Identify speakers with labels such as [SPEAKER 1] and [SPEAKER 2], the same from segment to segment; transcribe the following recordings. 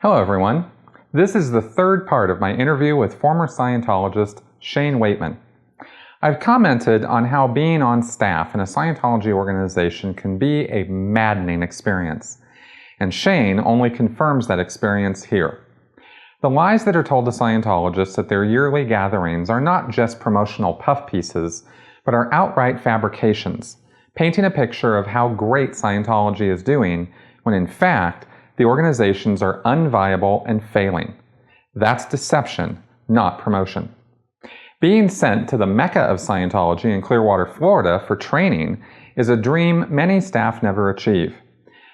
[SPEAKER 1] Hello everyone. This is the third part of my interview with former Scientologist Shane Weightman. I've commented on how being on staff in a Scientology organization can be a maddening experience, and Shane only confirms that experience here. The lies that are told to Scientologists at their yearly gatherings are not just promotional puff pieces, but are outright fabrications, painting a picture of how great Scientology is doing, when in fact, the organizations are unviable and failing. That's deception, not promotion. Being sent to the Mecca of Scientology in Clearwater, Florida for training is a dream many staff never achieve.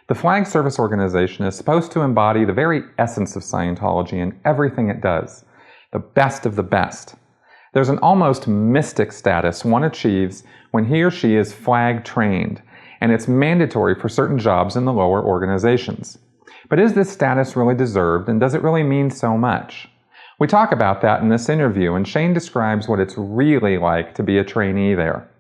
[SPEAKER 1] The Flag Service organization is supposed to embody the very essence of Scientology in everything it does, the best of the best. There's an almost mystic status one achieves when he or she is flag trained, and it's mandatory for certain jobs in the lower organizations. But is this status really deserved, and does it really mean so much? We talk about that in this interview, and Shane describes what it's really like to be a trainee there.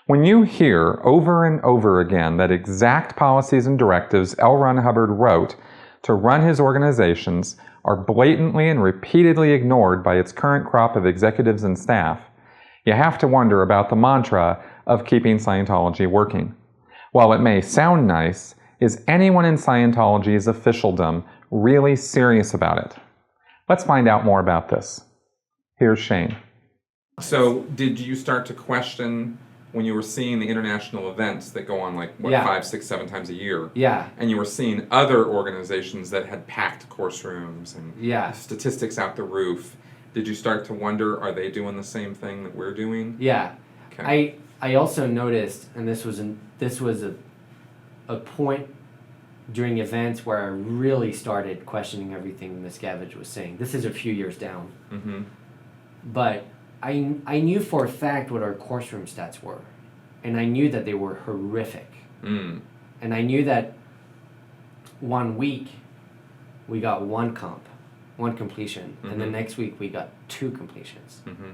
[SPEAKER 1] When you hear over and over again that exact policies and directives L. Ron Hubbard wrote to run his organizations are blatantly and repeatedly ignored by its current crop of executives and staff, you have to wonder about the mantra of keeping Scientology working. While it may sound nice, is anyone in Scientology's officialdom really serious about it? Let's find out more about this. Here's Shane. So, did you start to question when you were seeing the international events that go on 5, 6, 7 times a year?
[SPEAKER 2] Yeah.
[SPEAKER 1] And you were seeing other organizations that had packed course rooms and statistics out the roof. Did you start to wonder, are they doing the same thing that we're doing?
[SPEAKER 2] Yeah.
[SPEAKER 1] Okay.
[SPEAKER 2] I also noticed, and this was a point during events where I really started questioning everything Miscavige was saying. This is a few years down.
[SPEAKER 1] Mm-hmm.
[SPEAKER 2] But I knew for a fact what our course room stats were. And I knew that they were horrific.
[SPEAKER 1] Mm.
[SPEAKER 2] And I knew that 1 week we got one completion.
[SPEAKER 1] Mm-hmm.
[SPEAKER 2] And the next week we got 2 completions.
[SPEAKER 1] Mm-hmm.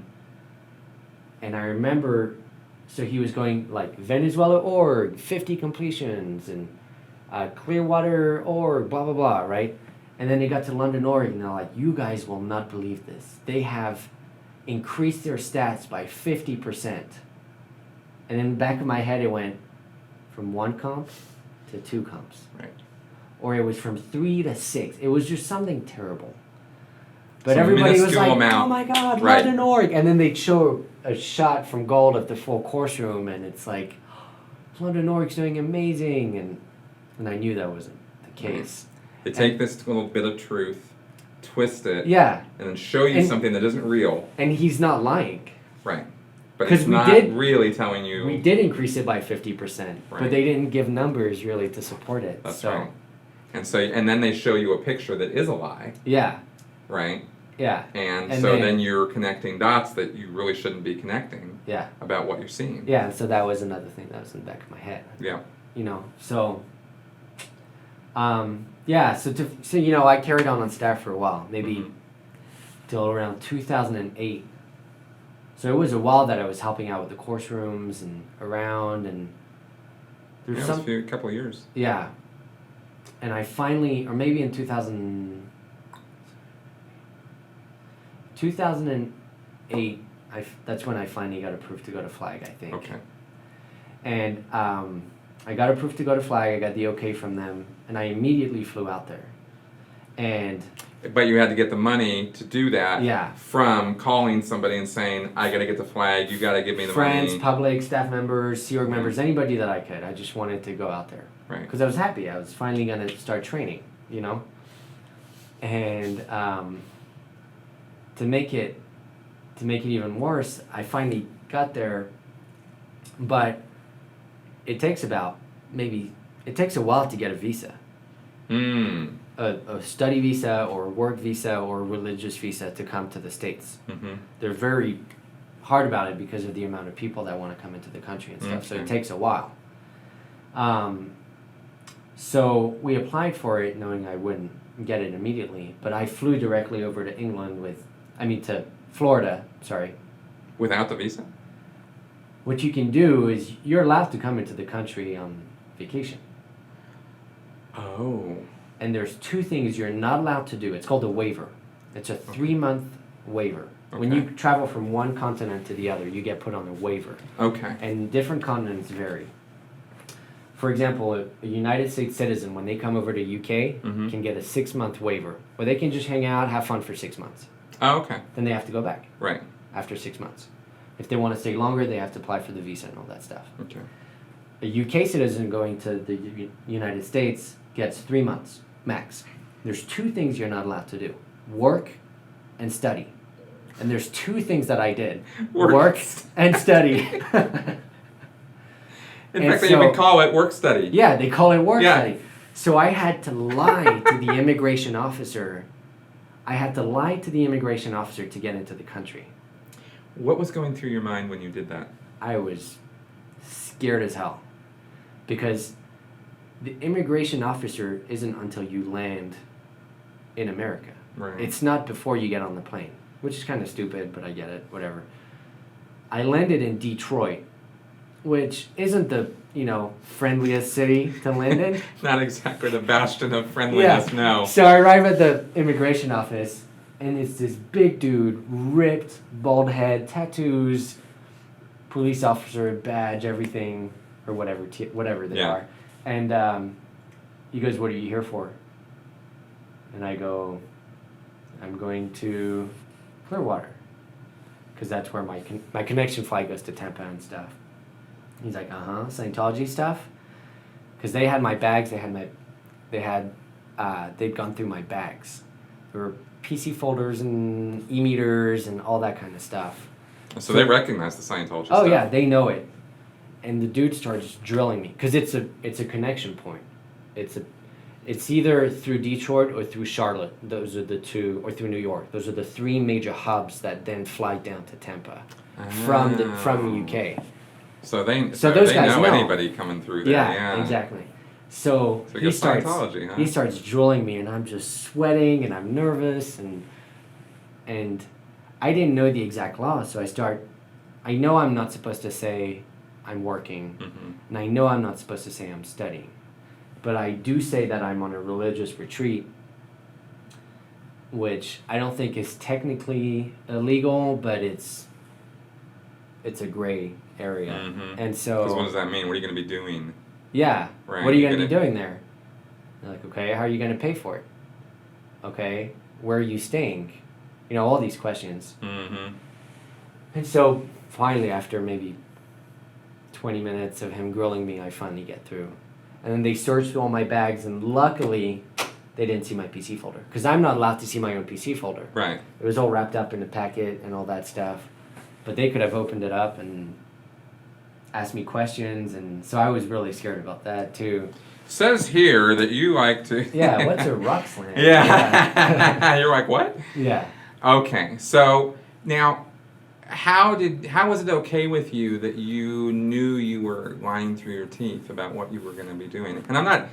[SPEAKER 2] And I remember, so he was going Venezuela org, 50 completions, and Clearwater org, blah, blah, blah, right? And then they got to London org, and they're like, you guys will not believe this. They have increased their stats by 50%. And in the back of my head, it went from 1 comp to 2 comps.
[SPEAKER 1] Right.
[SPEAKER 2] Or it was from 3 to 6. It was just something terrible. But
[SPEAKER 1] Some
[SPEAKER 2] everybody was like,
[SPEAKER 1] amount.
[SPEAKER 2] oh my God,
[SPEAKER 1] Right.
[SPEAKER 2] London org. And then they'd show a shot from gold of the full course room, and it's like, London org's doing amazing. And I knew that wasn't the case.
[SPEAKER 1] They take this little bit of truth, twist it,
[SPEAKER 2] Yeah.
[SPEAKER 1] and then show you something that isn't real.
[SPEAKER 2] And he's not lying.
[SPEAKER 1] Right. But
[SPEAKER 2] 'Cause
[SPEAKER 1] it's
[SPEAKER 2] we
[SPEAKER 1] not
[SPEAKER 2] did-
[SPEAKER 1] really telling you.
[SPEAKER 2] We did increase it by 50%,
[SPEAKER 1] Right.
[SPEAKER 2] but they didn't give numbers really to support it.
[SPEAKER 1] That's
[SPEAKER 2] so,
[SPEAKER 1] right. And then they show you a picture that is a lie,
[SPEAKER 2] Yeah.
[SPEAKER 1] right?
[SPEAKER 2] Yeah.
[SPEAKER 1] And
[SPEAKER 2] And
[SPEAKER 1] so
[SPEAKER 2] then-
[SPEAKER 1] then you're connecting dots that you really shouldn't be connecting
[SPEAKER 2] Yeah.
[SPEAKER 1] about what you're seeing.
[SPEAKER 2] Yeah. And so that was another thing that was in the back of my head.
[SPEAKER 1] Yeah.
[SPEAKER 2] So, I carried on staff for a while, maybe
[SPEAKER 1] Mhm.
[SPEAKER 2] till around 2008. So it was a while that I was helping out with the course rooms and around, and there's
[SPEAKER 1] Yeah, it was a couple of years.
[SPEAKER 2] Yeah. And I finally, or maybe in 2008, that's when I finally got approved to go to Flag, I think.
[SPEAKER 1] Okay.
[SPEAKER 2] And I got approved to go to Flag, I got the okay from them, and I immediately flew out there. And
[SPEAKER 1] But you had to get the money to do that.
[SPEAKER 2] Yeah.
[SPEAKER 1] From calling somebody and saying, I got to get the flag, you got to give me the
[SPEAKER 2] friends,
[SPEAKER 1] money.
[SPEAKER 2] public, staff members, Sea Org members, anybody that I could, I just wanted to go out there.
[SPEAKER 1] Right.
[SPEAKER 2] Because I was happy. I was finally going to start training, And to make it even worse, I finally got there, but it takes a while to get a visa.
[SPEAKER 1] Mm.
[SPEAKER 2] A study visa or a work visa or a religious visa to come to the States.
[SPEAKER 1] Mm-hmm.
[SPEAKER 2] They're very hard about it because of the amount of people that want to come into the country and stuff. So it takes a while. So we applied for it knowing I wouldn't get it immediately, but I flew directly over to to Florida,
[SPEAKER 1] Without the visa?
[SPEAKER 2] What you can do is you're allowed to come into the country on vacation.
[SPEAKER 1] Oh.
[SPEAKER 2] And there's 2 things you're not allowed to do. It's called a waiver. It's a 3-month waiver.
[SPEAKER 1] Okay.
[SPEAKER 2] When you travel from one continent to the other, you get put on a waiver.
[SPEAKER 1] Okay.
[SPEAKER 2] And different continents vary. For example, a United States citizen, when they come over to UK, can get a 6-month waiver, where they can just hang out, have fun for 6 months.
[SPEAKER 1] Oh, okay.
[SPEAKER 2] Then they have to go back.
[SPEAKER 1] Right.
[SPEAKER 2] After 6 months. If they want to stay longer, they have to apply for the visa and all that stuff.
[SPEAKER 1] Okay.
[SPEAKER 2] A UK citizen going to the United States gets 3 months, max. There's 2 things you're not allowed to do. Work and study. And there's 2 things that I did. Work and study.
[SPEAKER 1] In fact, they even call it work study.
[SPEAKER 2] Yeah, they call it work study. So I had to lie to the immigration officer. To get into the country.
[SPEAKER 1] What was going through your mind when you did that?
[SPEAKER 2] I was scared as hell. Because the immigration officer isn't until you land in America.
[SPEAKER 1] Right.
[SPEAKER 2] It's not before you get on the plane, which is kind of stupid, but I get it, whatever. I landed in Detroit, which isn't the, friendliest city to land in.
[SPEAKER 1] Not exactly the bastion of friendliness, no.
[SPEAKER 2] So I arrive at the immigration office, and it's this big dude, ripped, bald head, tattoos, police officer badge, everything, or whatever they are. And he goes, "What are you here for?" And I go, "I'm going to Clearwater, because that's where my connection flight goes to Tampa and stuff." He's like, Scientology stuff, because they had my bags. They'd gone through my bags. There were PC folders and e-meters and all that kind of stuff.
[SPEAKER 1] So they recognize the Scientology stuff.
[SPEAKER 2] Oh yeah, they know it. And the dude starts drilling me, because it's a connection point. It's either through Detroit or through Charlotte. Those are the 2, or through New York. Those are the 3 major hubs that then fly down to Tampa from the UK.
[SPEAKER 1] So those guys know anybody coming through there.
[SPEAKER 2] Yeah, exactly. So he starts drilling me, and I'm just sweating, and I'm nervous, and I didn't know the exact law, so I know I'm not supposed to say I'm working, and I know I'm not supposed to say I'm studying, but I do say that I'm on a religious retreat, which I don't think is technically illegal, but it's a gray area. And so...
[SPEAKER 1] Because what does that mean? What are you going to be doing?
[SPEAKER 2] Yeah.
[SPEAKER 1] Right.
[SPEAKER 2] What are you going to be doing there? They're like, okay, how are you going to pay for it? Okay, where are you staying? All these questions. And so, finally, after maybe 20 minutes of him grilling me, I finally get through. And then they searched through all my bags, and luckily, they didn't see my PC folder. Because I'm not allowed to see my own PC folder.
[SPEAKER 1] Right.
[SPEAKER 2] It was all wrapped up in a packet and all that stuff. But they could have opened it up and asked me questions, and so I was really scared about that too.
[SPEAKER 1] Says here that you like to...
[SPEAKER 2] Yeah, what's a rock slam?
[SPEAKER 1] Yeah. You're like, what?
[SPEAKER 2] Yeah.
[SPEAKER 1] Okay, so now, how was it okay with you that you knew you were lying through your teeth about what you were going to be doing? And I'm not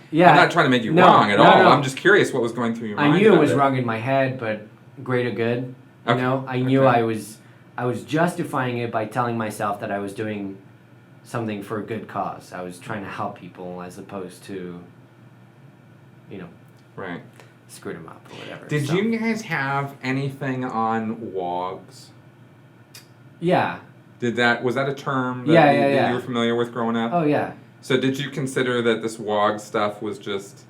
[SPEAKER 1] trying to make you wrong at all. No. I'm just curious what was going through your mind.
[SPEAKER 2] I knew it was wrong in my head, but greater good. I knew I was justifying it by telling myself that I was doing something for a good cause. I was trying to help people as opposed to,
[SPEAKER 1] right,
[SPEAKER 2] screw them up or whatever.
[SPEAKER 1] Did you guys have anything on WOGs?
[SPEAKER 2] Yeah.
[SPEAKER 1] Was that a term that you were familiar with growing up?
[SPEAKER 2] Oh, yeah.
[SPEAKER 1] So did you consider that this WOG stuff was just,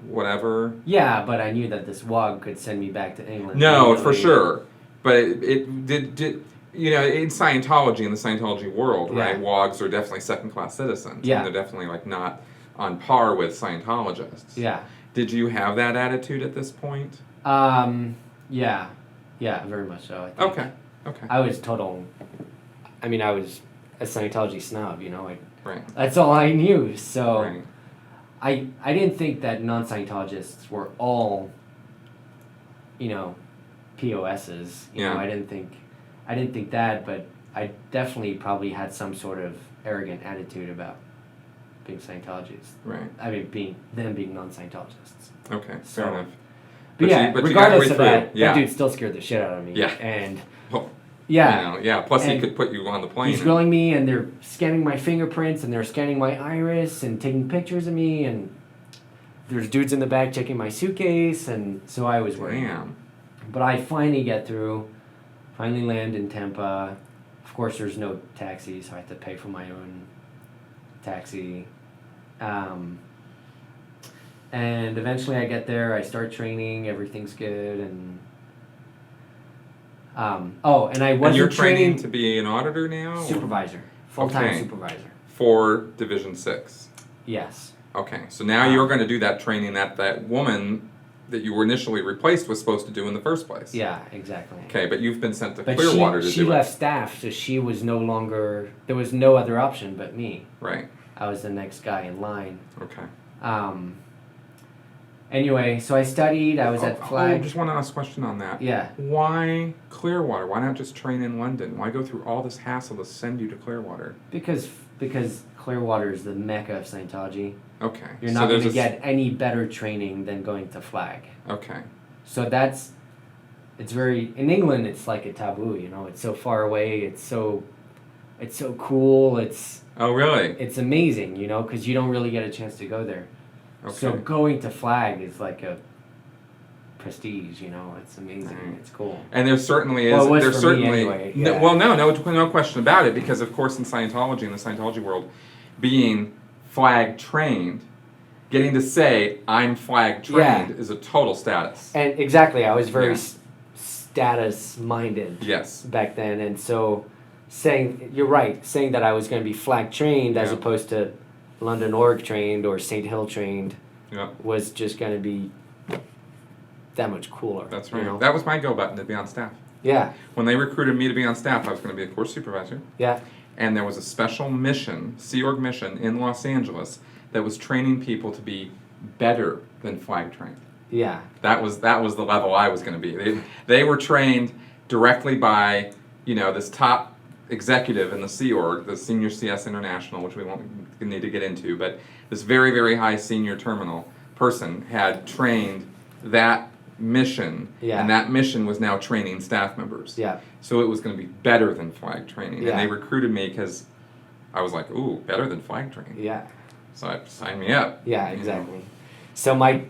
[SPEAKER 1] whatever?
[SPEAKER 2] Yeah, but I knew that this WOG could send me back to England.
[SPEAKER 1] No, for sure. But it did in Scientology, in the Scientology world, right, WOGs are definitely second-class citizens.
[SPEAKER 2] Yeah.
[SPEAKER 1] And they're definitely, not on par with Scientologists.
[SPEAKER 2] Yeah.
[SPEAKER 1] Did you have that attitude at this point?
[SPEAKER 2] Yeah. Yeah, very much so, I think.
[SPEAKER 1] Okay.
[SPEAKER 2] I was I was a Scientology snob,
[SPEAKER 1] Right.
[SPEAKER 2] That's all I knew, so...
[SPEAKER 1] Right.
[SPEAKER 2] I didn't think that non-Scientologists were all, POSs. I didn't think that, but I definitely probably had some sort of arrogant attitude about being Scientologists.
[SPEAKER 1] Right.
[SPEAKER 2] I mean, being non-Scientologists.
[SPEAKER 1] Okay, fair enough.
[SPEAKER 2] But regardless of that dude still scared the shit out of me.
[SPEAKER 1] Yeah.
[SPEAKER 2] And
[SPEAKER 1] Yeah. Plus, he could put you on the plane.
[SPEAKER 2] He's grilling me, and they're scanning my fingerprints, and they're scanning my iris, and taking pictures of me, and there's dudes in the back checking my suitcase, and so I was worried.
[SPEAKER 1] Damn.
[SPEAKER 2] But I finally get through, finally land in Tampa. Of course, there's no taxi, so I have to pay for my own taxi. And eventually I get there, I start training, everything's good, and and I wasn't
[SPEAKER 1] And you're training
[SPEAKER 2] training
[SPEAKER 1] to be an auditor now? or-
[SPEAKER 2] supervisor, full-time
[SPEAKER 1] Okay.
[SPEAKER 2] supervisor.
[SPEAKER 1] For Division 6.
[SPEAKER 2] Yes.
[SPEAKER 1] Okay, so now you're going to do that training that woman that you were initially replaced was supposed to do in the first place.
[SPEAKER 2] Yeah, exactly.
[SPEAKER 1] Okay, but you've been sent to
[SPEAKER 2] But
[SPEAKER 1] Clearwater to
[SPEAKER 2] she
[SPEAKER 1] do
[SPEAKER 2] left
[SPEAKER 1] it.
[SPEAKER 2] staff, so she was no longer, there was no other option but me.
[SPEAKER 1] Right.
[SPEAKER 2] I was the next guy in line.
[SPEAKER 1] Okay.
[SPEAKER 2] Anyway, so I studied, I was at
[SPEAKER 1] I
[SPEAKER 2] Flag.
[SPEAKER 1] just want to ask a question on that.
[SPEAKER 2] Yeah.
[SPEAKER 1] Why Clearwater? Why not just train in London? Why go through all this hassle to send you to Clearwater?
[SPEAKER 2] Because Clearwater is the mecca of Scientology.
[SPEAKER 1] Okay.
[SPEAKER 2] You're not going to get any better training than going to Flag.
[SPEAKER 1] Okay.
[SPEAKER 2] So it's very, in England it's like a taboo, you know, it's so far away, it's so cool,
[SPEAKER 1] Oh, really?
[SPEAKER 2] it's amazing, you know, because you don't really get a chance to go there.
[SPEAKER 1] Okay.
[SPEAKER 2] So going to Flag is like a prestige, you know, it's amazing,
[SPEAKER 1] Right.
[SPEAKER 2] it's cool.
[SPEAKER 1] And there certainly is.
[SPEAKER 2] Well, it was
[SPEAKER 1] there's
[SPEAKER 2] for me
[SPEAKER 1] certainly
[SPEAKER 2] anyway,
[SPEAKER 1] no,
[SPEAKER 2] yeah.
[SPEAKER 1] well, no question about it. Because of course, in Scientology, in the Scientology world, being flag trained, getting to say I'm flag trained is a total status.
[SPEAKER 2] And exactly, I was very
[SPEAKER 1] Yeah.
[SPEAKER 2] status minded
[SPEAKER 1] Yes.
[SPEAKER 2] back then, and so you're right, saying that I was going to be Flag trained as
[SPEAKER 1] Yeah.
[SPEAKER 2] opposed to London Org trained or St. Hill trained
[SPEAKER 1] Yeah.
[SPEAKER 2] was just going to be that much cooler.
[SPEAKER 1] That's
[SPEAKER 2] you
[SPEAKER 1] right.
[SPEAKER 2] know?
[SPEAKER 1] That was my go button to be on staff.
[SPEAKER 2] Yeah,
[SPEAKER 1] When they recruited me to be on staff, I was going to be a course supervisor.
[SPEAKER 2] yeah,
[SPEAKER 1] And there was a special mission, Sea Org mission in Los Angeles that was training people to be better than flag trained.
[SPEAKER 2] yeah,
[SPEAKER 1] That was the level I was going to be. They were trained directly by, this top executive in the Sea Org, the Senior CS International, which we won't need to get into, but this very, very high senior terminal person had trained that mission,
[SPEAKER 2] Yeah.
[SPEAKER 1] and that mission was now training staff members.
[SPEAKER 2] yeah,
[SPEAKER 1] So it was going to be better than flag training,
[SPEAKER 2] Yeah.
[SPEAKER 1] and they recruited me because I was like, ooh, better than flag training.
[SPEAKER 2] yeah,
[SPEAKER 1] So I signed me up.
[SPEAKER 2] yeah,
[SPEAKER 1] you know.
[SPEAKER 2] exactly. So my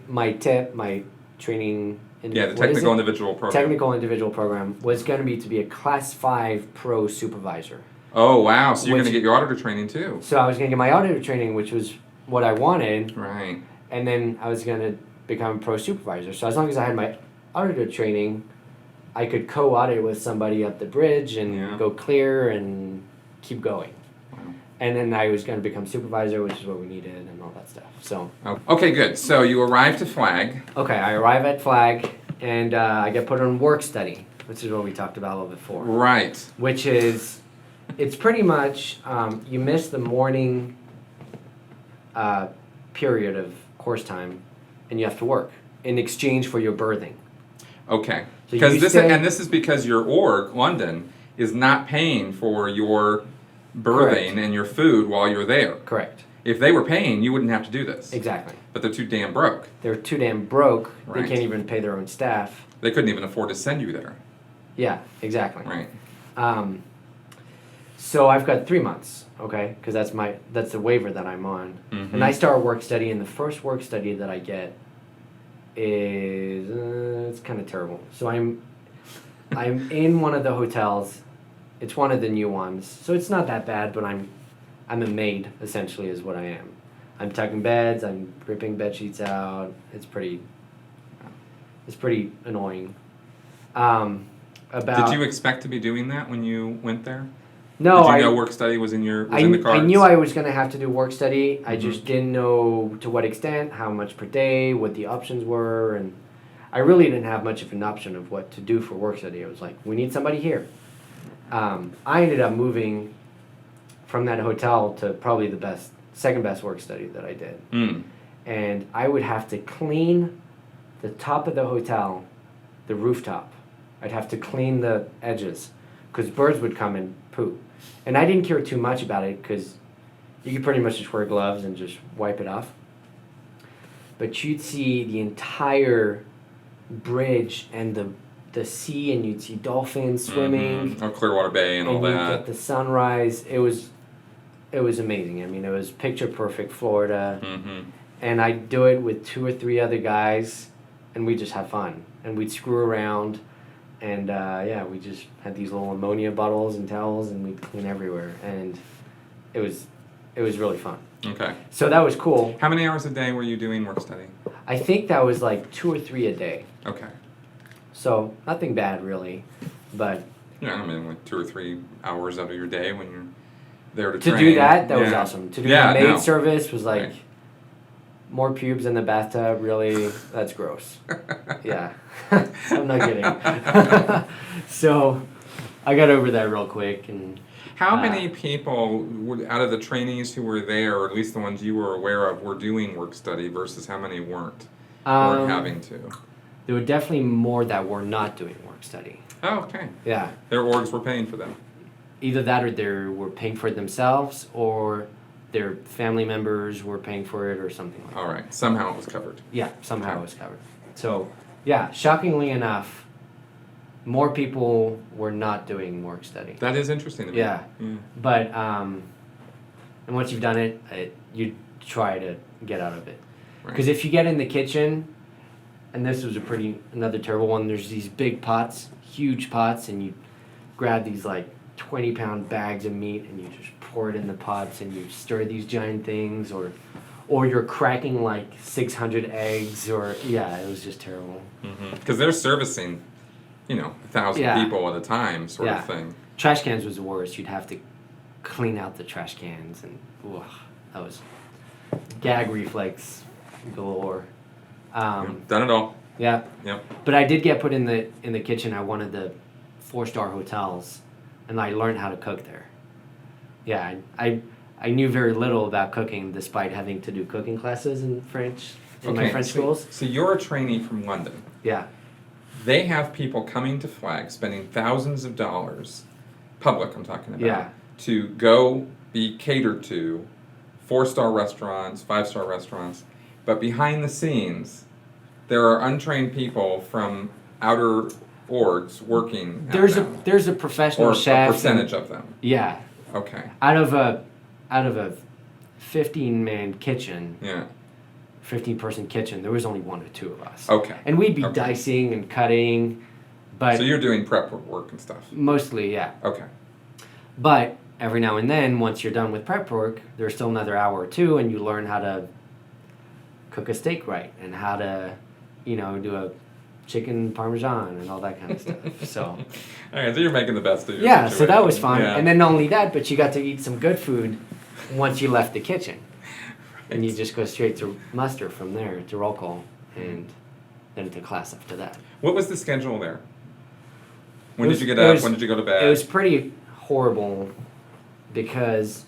[SPEAKER 2] training in
[SPEAKER 1] Yeah, the
[SPEAKER 2] what is
[SPEAKER 1] technical
[SPEAKER 2] it?
[SPEAKER 1] individual program.
[SPEAKER 2] Technical individual program was going to be a Class 5 pro supervisor.
[SPEAKER 1] Oh wow! So you're going
[SPEAKER 2] Which-
[SPEAKER 1] to get your auditor training too.
[SPEAKER 2] So I was going to get my auditor training, which was what I wanted,
[SPEAKER 1] Right.
[SPEAKER 2] and then I was going to become a pro supervisor. So as long as I had my auditor training, I could co-audit with somebody up the bridge and
[SPEAKER 1] Yeah.
[SPEAKER 2] go clear and keep going.
[SPEAKER 1] Wow.
[SPEAKER 2] And then I was going to become supervisor, which is what we needed and all that stuff. So,
[SPEAKER 1] Oh, okay, good. So you arrive to Flag.
[SPEAKER 2] okay, I arrive at Flag, and I get put on work study, which is what we talked about a little bit before.
[SPEAKER 1] Right.
[SPEAKER 2] Which is, it's pretty much, you miss the morning period of course time, and you have to work in exchange for your birthing.
[SPEAKER 1] Okay.
[SPEAKER 2] So
[SPEAKER 1] Because
[SPEAKER 2] you
[SPEAKER 1] this
[SPEAKER 2] stay-
[SPEAKER 1] and this is because your org, London, is not paying for your birthing
[SPEAKER 2] Correct.
[SPEAKER 1] and your food while you're there.
[SPEAKER 2] Correct.
[SPEAKER 1] If they were paying, you wouldn't have to do this.
[SPEAKER 2] Exactly.
[SPEAKER 1] But they're too damn broke.
[SPEAKER 2] They're too damn broke.
[SPEAKER 1] Right.
[SPEAKER 2] They can't even pay their own staff.
[SPEAKER 1] They couldn't even afford to send you there.
[SPEAKER 2] Yeah, exactly.
[SPEAKER 1] Right.
[SPEAKER 2] So I've got 3 months, okay, because that's the waiver that I'm on,
[SPEAKER 1] Mhm.
[SPEAKER 2] and I start work study, and the first work study that I get is it's kind of terrible. So I'm in one of the hotels. It's one of the new ones, so it's not that bad. But I'm a maid essentially, is what I am. I'm tucking beds. I'm ripping bed sheets out. It's pretty annoying.
[SPEAKER 1] Did you expect to be doing that when you went there?
[SPEAKER 2] No,
[SPEAKER 1] Did you know work study was in the cards?
[SPEAKER 2] I knew I was going to have to do work study. I
[SPEAKER 1] Mhm.
[SPEAKER 2] just didn't know to what extent, how much per day, what the options were, and I really didn't have much of an option of what to do for work study. I was like, we need somebody here. I ended up moving from that hotel to probably the second best work study that I did.
[SPEAKER 1] Mm.
[SPEAKER 2] And I would have to clean the top of the hotel, the rooftop. I'd have to clean the edges because birds would come and poop. And I didn't care too much about it because you could pretty much just wear gloves and just wipe it off. But you'd see the entire bridge and the sea, and you'd see dolphins swimming.
[SPEAKER 1] Mhm. Oh, Clearwater Bay and all
[SPEAKER 2] You'd
[SPEAKER 1] that.
[SPEAKER 2] get the sunrise. It was amazing. I mean, it was picture perfect Florida.
[SPEAKER 1] Mm-hmm.
[SPEAKER 2] and I'd do it with 2 or 3 other guys, and we'd just have fun. And we'd screw around, and we just had these little ammonia bottles and towels, and we'd clean everywhere. And it was really fun.
[SPEAKER 1] Okay.
[SPEAKER 2] So that was cool.
[SPEAKER 1] How many hours a day were you doing work study?
[SPEAKER 2] I think that was like 2 or 3 a day.
[SPEAKER 1] Okay.
[SPEAKER 2] So nothing bad, really. But
[SPEAKER 1] Yeah, I mean, like 2 or 3 hours out of your day when you're there to
[SPEAKER 2] to
[SPEAKER 1] train.
[SPEAKER 2] do that was awesome. To do the maid service was like...
[SPEAKER 1] Right.
[SPEAKER 2] More pubes in the bathtub, really, that's gross. Yeah, I'm not kidding. So I got over that real quick. And
[SPEAKER 1] how many people, out of the trainees who were there, or at least the ones you were aware of, were doing work study versus how many weren't having to?
[SPEAKER 2] There were definitely more that were not doing work study.
[SPEAKER 1] Oh, okay.
[SPEAKER 2] Yeah.
[SPEAKER 1] Their orgs were paying for them.
[SPEAKER 2] Either that or they were paying for it themselves, or their family members were paying for it, or something like that.
[SPEAKER 1] All right. Somehow it was covered.
[SPEAKER 2] Yeah, somehow it was covered. So, yeah, shockingly enough, more people were not doing work study.
[SPEAKER 1] That is interesting to me.
[SPEAKER 2] Yeah. But, and once you've done it, you try to get out of it. Because if you get in the kitchen, and this was another terrible one, there's these big pots, huge pots, and you grab these like 20-pound bags of meat and you just pour it in the pots and you stir these giant things, or you're cracking like 600 eggs, it was just terrible.
[SPEAKER 1] Because they're servicing, 1,000 people at a time, sort of thing.
[SPEAKER 2] Trash cans was the worst. You'd have to clean out the trash cans, and that was gag reflex galore.
[SPEAKER 1] Done it all.
[SPEAKER 2] Yeah.
[SPEAKER 1] Yep.
[SPEAKER 2] But I did get put in the kitchen at one of the 4-star hotels, and I learned how to cook there. Yeah, I knew very little about cooking, despite having to do cooking classes in French in my French schools.
[SPEAKER 1] So you're a trainee from London.
[SPEAKER 2] Yeah.
[SPEAKER 1] They have people coming to Flag, spending thousands of dollars, public I'm talking about, to go be catered to 4-star restaurants, 5-star restaurants, but behind the scenes, there are untrained people from outer orgs working.
[SPEAKER 2] There's a professional chef.
[SPEAKER 1] Or a percentage of them.
[SPEAKER 2] Yeah.
[SPEAKER 1] Okay.
[SPEAKER 2] Out of a 15-man kitchen.
[SPEAKER 1] Yeah.
[SPEAKER 2] 15-person kitchen, there was only 1 or 2 of us.
[SPEAKER 1] Okay.
[SPEAKER 2] And we'd be dicing and cutting, but...
[SPEAKER 1] So you're doing prep work and stuff?
[SPEAKER 2] Mostly, yeah.
[SPEAKER 1] Okay.
[SPEAKER 2] But every now and then, once you're done with prep work, there's still another hour or 2, and you learn how to cook a steak right, and how to, do a chicken parmesan and all that kind of stuff. So...
[SPEAKER 1] All right, so you're making the best of your
[SPEAKER 2] situation. So that was fun.
[SPEAKER 1] Yeah.
[SPEAKER 2] And then not only that, but you got to eat some good food once you left the kitchen. And you just go straight to muster from there, to roll call, and then to class after that.
[SPEAKER 1] What was the schedule there? When did you get up? When did you go to bed?
[SPEAKER 2] It was pretty horrible because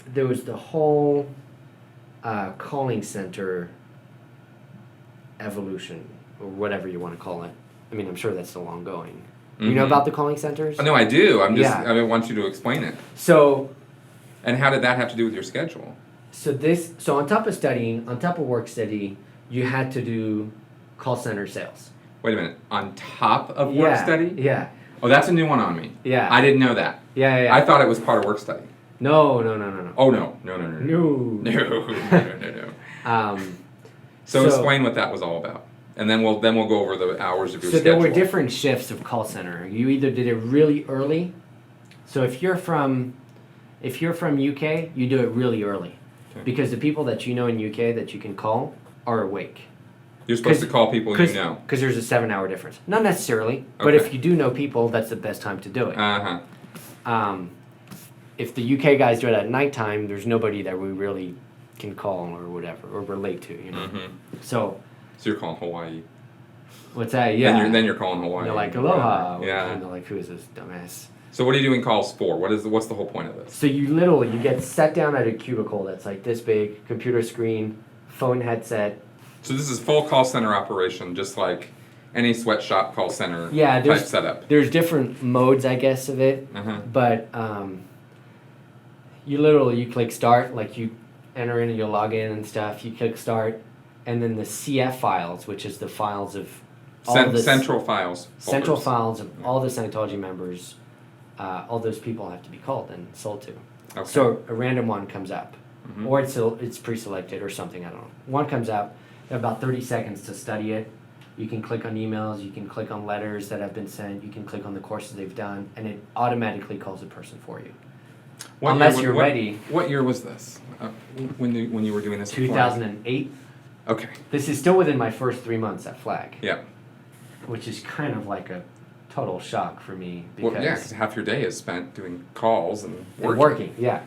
[SPEAKER 2] there was the whole calling center evolution, or whatever you want to call it. I mean, I'm sure that's still ongoing. You know about the calling centers?
[SPEAKER 1] No, I do. I want you to explain it.
[SPEAKER 2] So...
[SPEAKER 1] And how did that have to do with your schedule?
[SPEAKER 2] So on top of work study, you had to do call center sales.
[SPEAKER 1] Wait a minute. On top of work study?
[SPEAKER 2] Yeah.
[SPEAKER 1] Oh, that's a new one on me.
[SPEAKER 2] Yeah.
[SPEAKER 1] I didn't know that.
[SPEAKER 2] Yeah.
[SPEAKER 1] I thought it was part of work study.
[SPEAKER 2] No.
[SPEAKER 1] Oh, no. No. So explain what that was all about. And then we'll go over the hours of your schedule.
[SPEAKER 2] So there were different shifts of call center. You either did it really early. So if you're from UK, you do it really early. Okay. Because the people that you know in UK that you can call are awake.
[SPEAKER 1] You're supposed to call people you know.
[SPEAKER 2] Because there's a 7-hour difference. Not necessarily, but if you do know people, that's the best time to do it. If the UK guys do it at nighttime, there's nobody that we really can call or whatever, or relate to, So
[SPEAKER 1] you're calling Hawaii.
[SPEAKER 2] What's that? Yeah.
[SPEAKER 1] Then you're calling Hawaii.
[SPEAKER 2] They're like, aloha.
[SPEAKER 1] Yeah.
[SPEAKER 2] And they're like, who is this dumbass?
[SPEAKER 1] So what are you doing calls for? What's the whole point of this?
[SPEAKER 2] So you get sat down at a cubicle that's like this big, computer screen, phone headset.
[SPEAKER 1] So this is full call center operation, just like any sweatshop call center type setup.
[SPEAKER 2] There's different modes, I guess, of it. But you click start, like you enter in and you log in and stuff. You click start, and then the CF files, which is the files of all the
[SPEAKER 1] central files.
[SPEAKER 2] Central files of all the Scientology members. All those people have to be called and sold to.
[SPEAKER 1] Okay.
[SPEAKER 2] So a random one comes up. or it's pre-selected or something. I don't know. One comes out. You have about 30 seconds to study it. You can click on emails. You can click on letters that have been sent. You can click on the courses they've done, and it automatically calls a person for you. Unless you're ready.
[SPEAKER 1] What year was this? When you were doing this?
[SPEAKER 2] 2008.
[SPEAKER 1] Okay.
[SPEAKER 2] This is still within my first 3 months at Flag.
[SPEAKER 1] Yeah.
[SPEAKER 2] Which is kind of like a total shock for me because
[SPEAKER 1] because half your day is spent doing calls and
[SPEAKER 2] working. Yeah.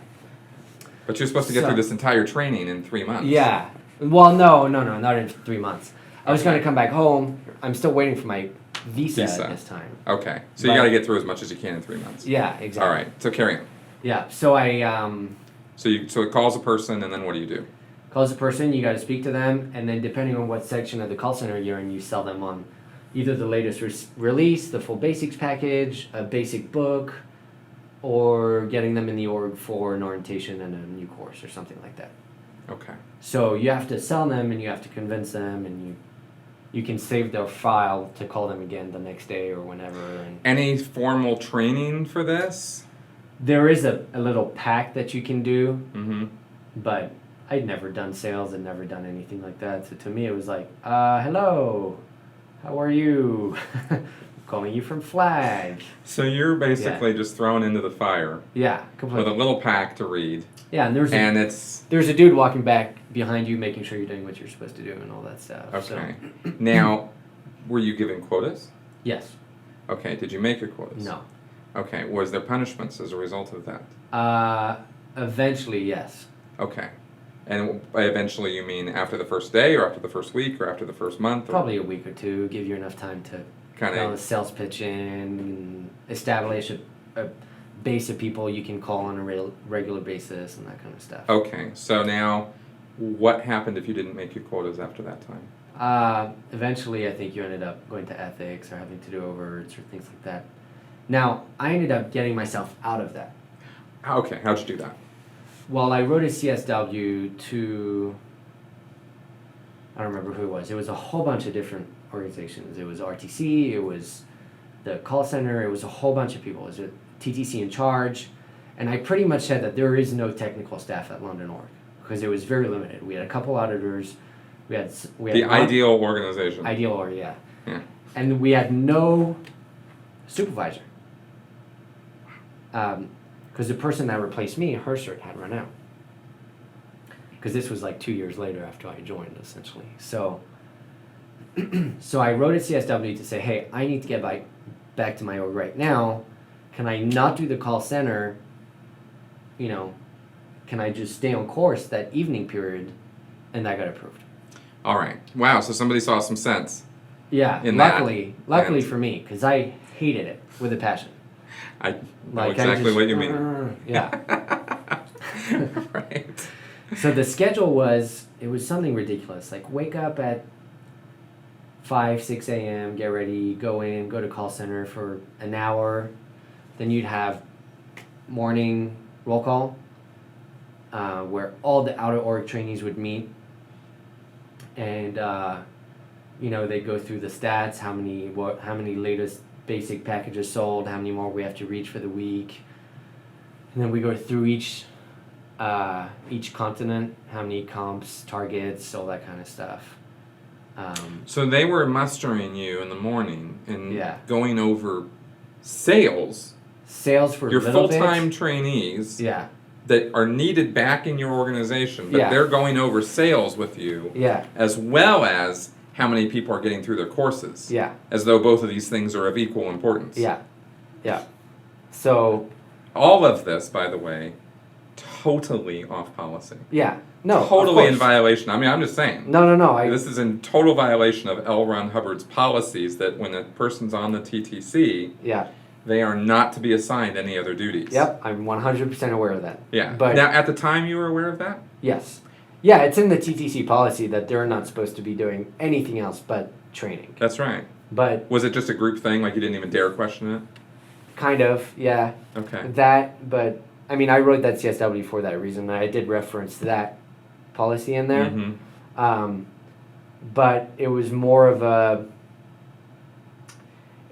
[SPEAKER 1] But you're supposed to get through this entire training in 3 months.
[SPEAKER 2] Yeah. Well, no, not in 3 months. I was going to come back home. I'm still waiting for my visa at this time.
[SPEAKER 1] Okay. So you got to get through as much as you can in 3 months.
[SPEAKER 2] Yeah, exactly.
[SPEAKER 1] All right. So carry on.
[SPEAKER 2] Yeah. So
[SPEAKER 1] So it calls a person, and then what do you do?
[SPEAKER 2] Calls a person. You got to speak to them, and then depending on what section of the call center you're in, you sell them on either the latest release, the full basics package, a basic book, or getting them in the org for an orientation and a new course or something like that.
[SPEAKER 1] Okay.
[SPEAKER 2] So you have to sell them, and you have to convince them, and you can save their file to call them again the next day or whenever. And
[SPEAKER 1] any formal training for this?
[SPEAKER 2] There is a little pack that you can do,
[SPEAKER 1] but
[SPEAKER 2] I'd never done sales and never done anything like that. So to me, it was like, hello, how are you? Calling you from Flag.
[SPEAKER 1] So you're basically just thrown into the fire.
[SPEAKER 2] Yeah, completely.
[SPEAKER 1] With a little pack to read.
[SPEAKER 2] Yeah, and there's a dude walking back behind you, making sure you're doing what you're supposed to do and all that stuff.
[SPEAKER 1] Okay. So. Now, were you given quotas?
[SPEAKER 2] Yes.
[SPEAKER 1] Okay. Did you make your quotas?
[SPEAKER 2] No.
[SPEAKER 1] Okay. Was there punishments as a result of that?
[SPEAKER 2] Eventually, yes.
[SPEAKER 1] Okay. And by eventually, you mean after the first day, or after the first week, or after the first month?
[SPEAKER 2] Probably a week or two. Give you enough time to kind of sales pitch in, establish a base of people you can call on a regular basis and that kind of stuff.
[SPEAKER 1] Okay. So now, what happened if you didn't make your quotas after that time?
[SPEAKER 2] Eventually, I think you ended up going to ethics or having to do overts or things like that. Now, I ended up getting myself out of that.
[SPEAKER 1] Okay. How'd you do that?
[SPEAKER 2] Well, I wrote a CSW to, I don't remember who it was. It was a whole bunch of different organizations. It was RTC, it was the call center, it was a whole bunch of people. It was a TTC in charge. And I pretty much said that there is no technical staff at London Org because it was very limited. We had a couple auditors. We had
[SPEAKER 1] the ideal organization.
[SPEAKER 2] Ideal org, yeah. And we had no supervisor. Because the person that replaced me, her cert had run out. Because this was like 2 years later after I joined, essentially. So I wrote a CSW to say, hey, I need to get back to my org right now. Can I not do the call center? Can I just stay on course that evening period? And that got approved.
[SPEAKER 1] All right. Wow, so somebody saw some sense.
[SPEAKER 2] Yeah, luckily for me, because I hated it with a passion.
[SPEAKER 1] I know exactly what you mean.
[SPEAKER 2] Yeah.
[SPEAKER 1] Right.
[SPEAKER 2] So the schedule was something ridiculous. Like wake up at 5, 6 a.m., get ready, go to call center for an hour. Then you'd have morning roll call where all the outer org trainees would meet. And, they'd go through the stats, how many latest basic packages sold, how many more we have to reach for the week. And then we go through each continent, how many comps, targets, all that kind of stuff.
[SPEAKER 1] So they were mustering you in the morning and going over sales for your full-time trainees that are needed back in your organization, but they're going over sales with you as well as how many people are getting through their courses. Yeah. As though both of these things are of equal importance.
[SPEAKER 2] Yeah. Yeah. So
[SPEAKER 1] all of this, by the way, totally off policy.
[SPEAKER 2] Yeah. No.
[SPEAKER 1] Totally in violation. I mean, I'm just saying.
[SPEAKER 2] No.
[SPEAKER 1] This is in total violation of L. Ron Hubbard's policies that when a person's on the TTC, they are not to be assigned any other duties.
[SPEAKER 2] Yep, I'm 100% aware of that.
[SPEAKER 1] Yeah. But now, at the time, you were aware of that?
[SPEAKER 2] Yes. Yeah, it's in the TTC policy that they're not supposed to be doing anything else but training.
[SPEAKER 1] That's right.
[SPEAKER 2] But
[SPEAKER 1] was it just a group thing, like you didn't even dare question it?
[SPEAKER 2] Kind of, yeah.
[SPEAKER 1] Okay.
[SPEAKER 2] But I mean, I wrote that CSW for that reason. I did reference that policy in there. Mm-hmm. But it was more of a,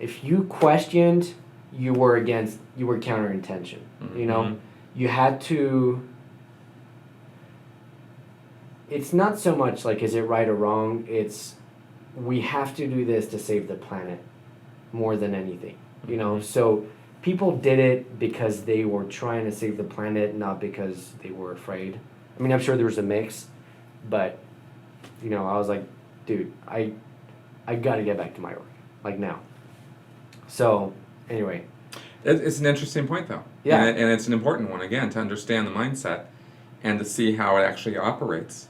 [SPEAKER 2] if you questioned, you were counterintention. Mm-hmm. You had to, it's not so much like is it right or wrong. It's we have to do this to save the planet more than anything. You know, so people did it because they were trying to save the planet, not because they were afraid. I mean, I'm sure there was a mix, but you know, I was like, dude, I got to get back to my work, like now. So anyway,
[SPEAKER 1] It's an interesting point, though.
[SPEAKER 2] Yeah.
[SPEAKER 1] And it's an important one, again, to understand the mindset and to see how it actually operates.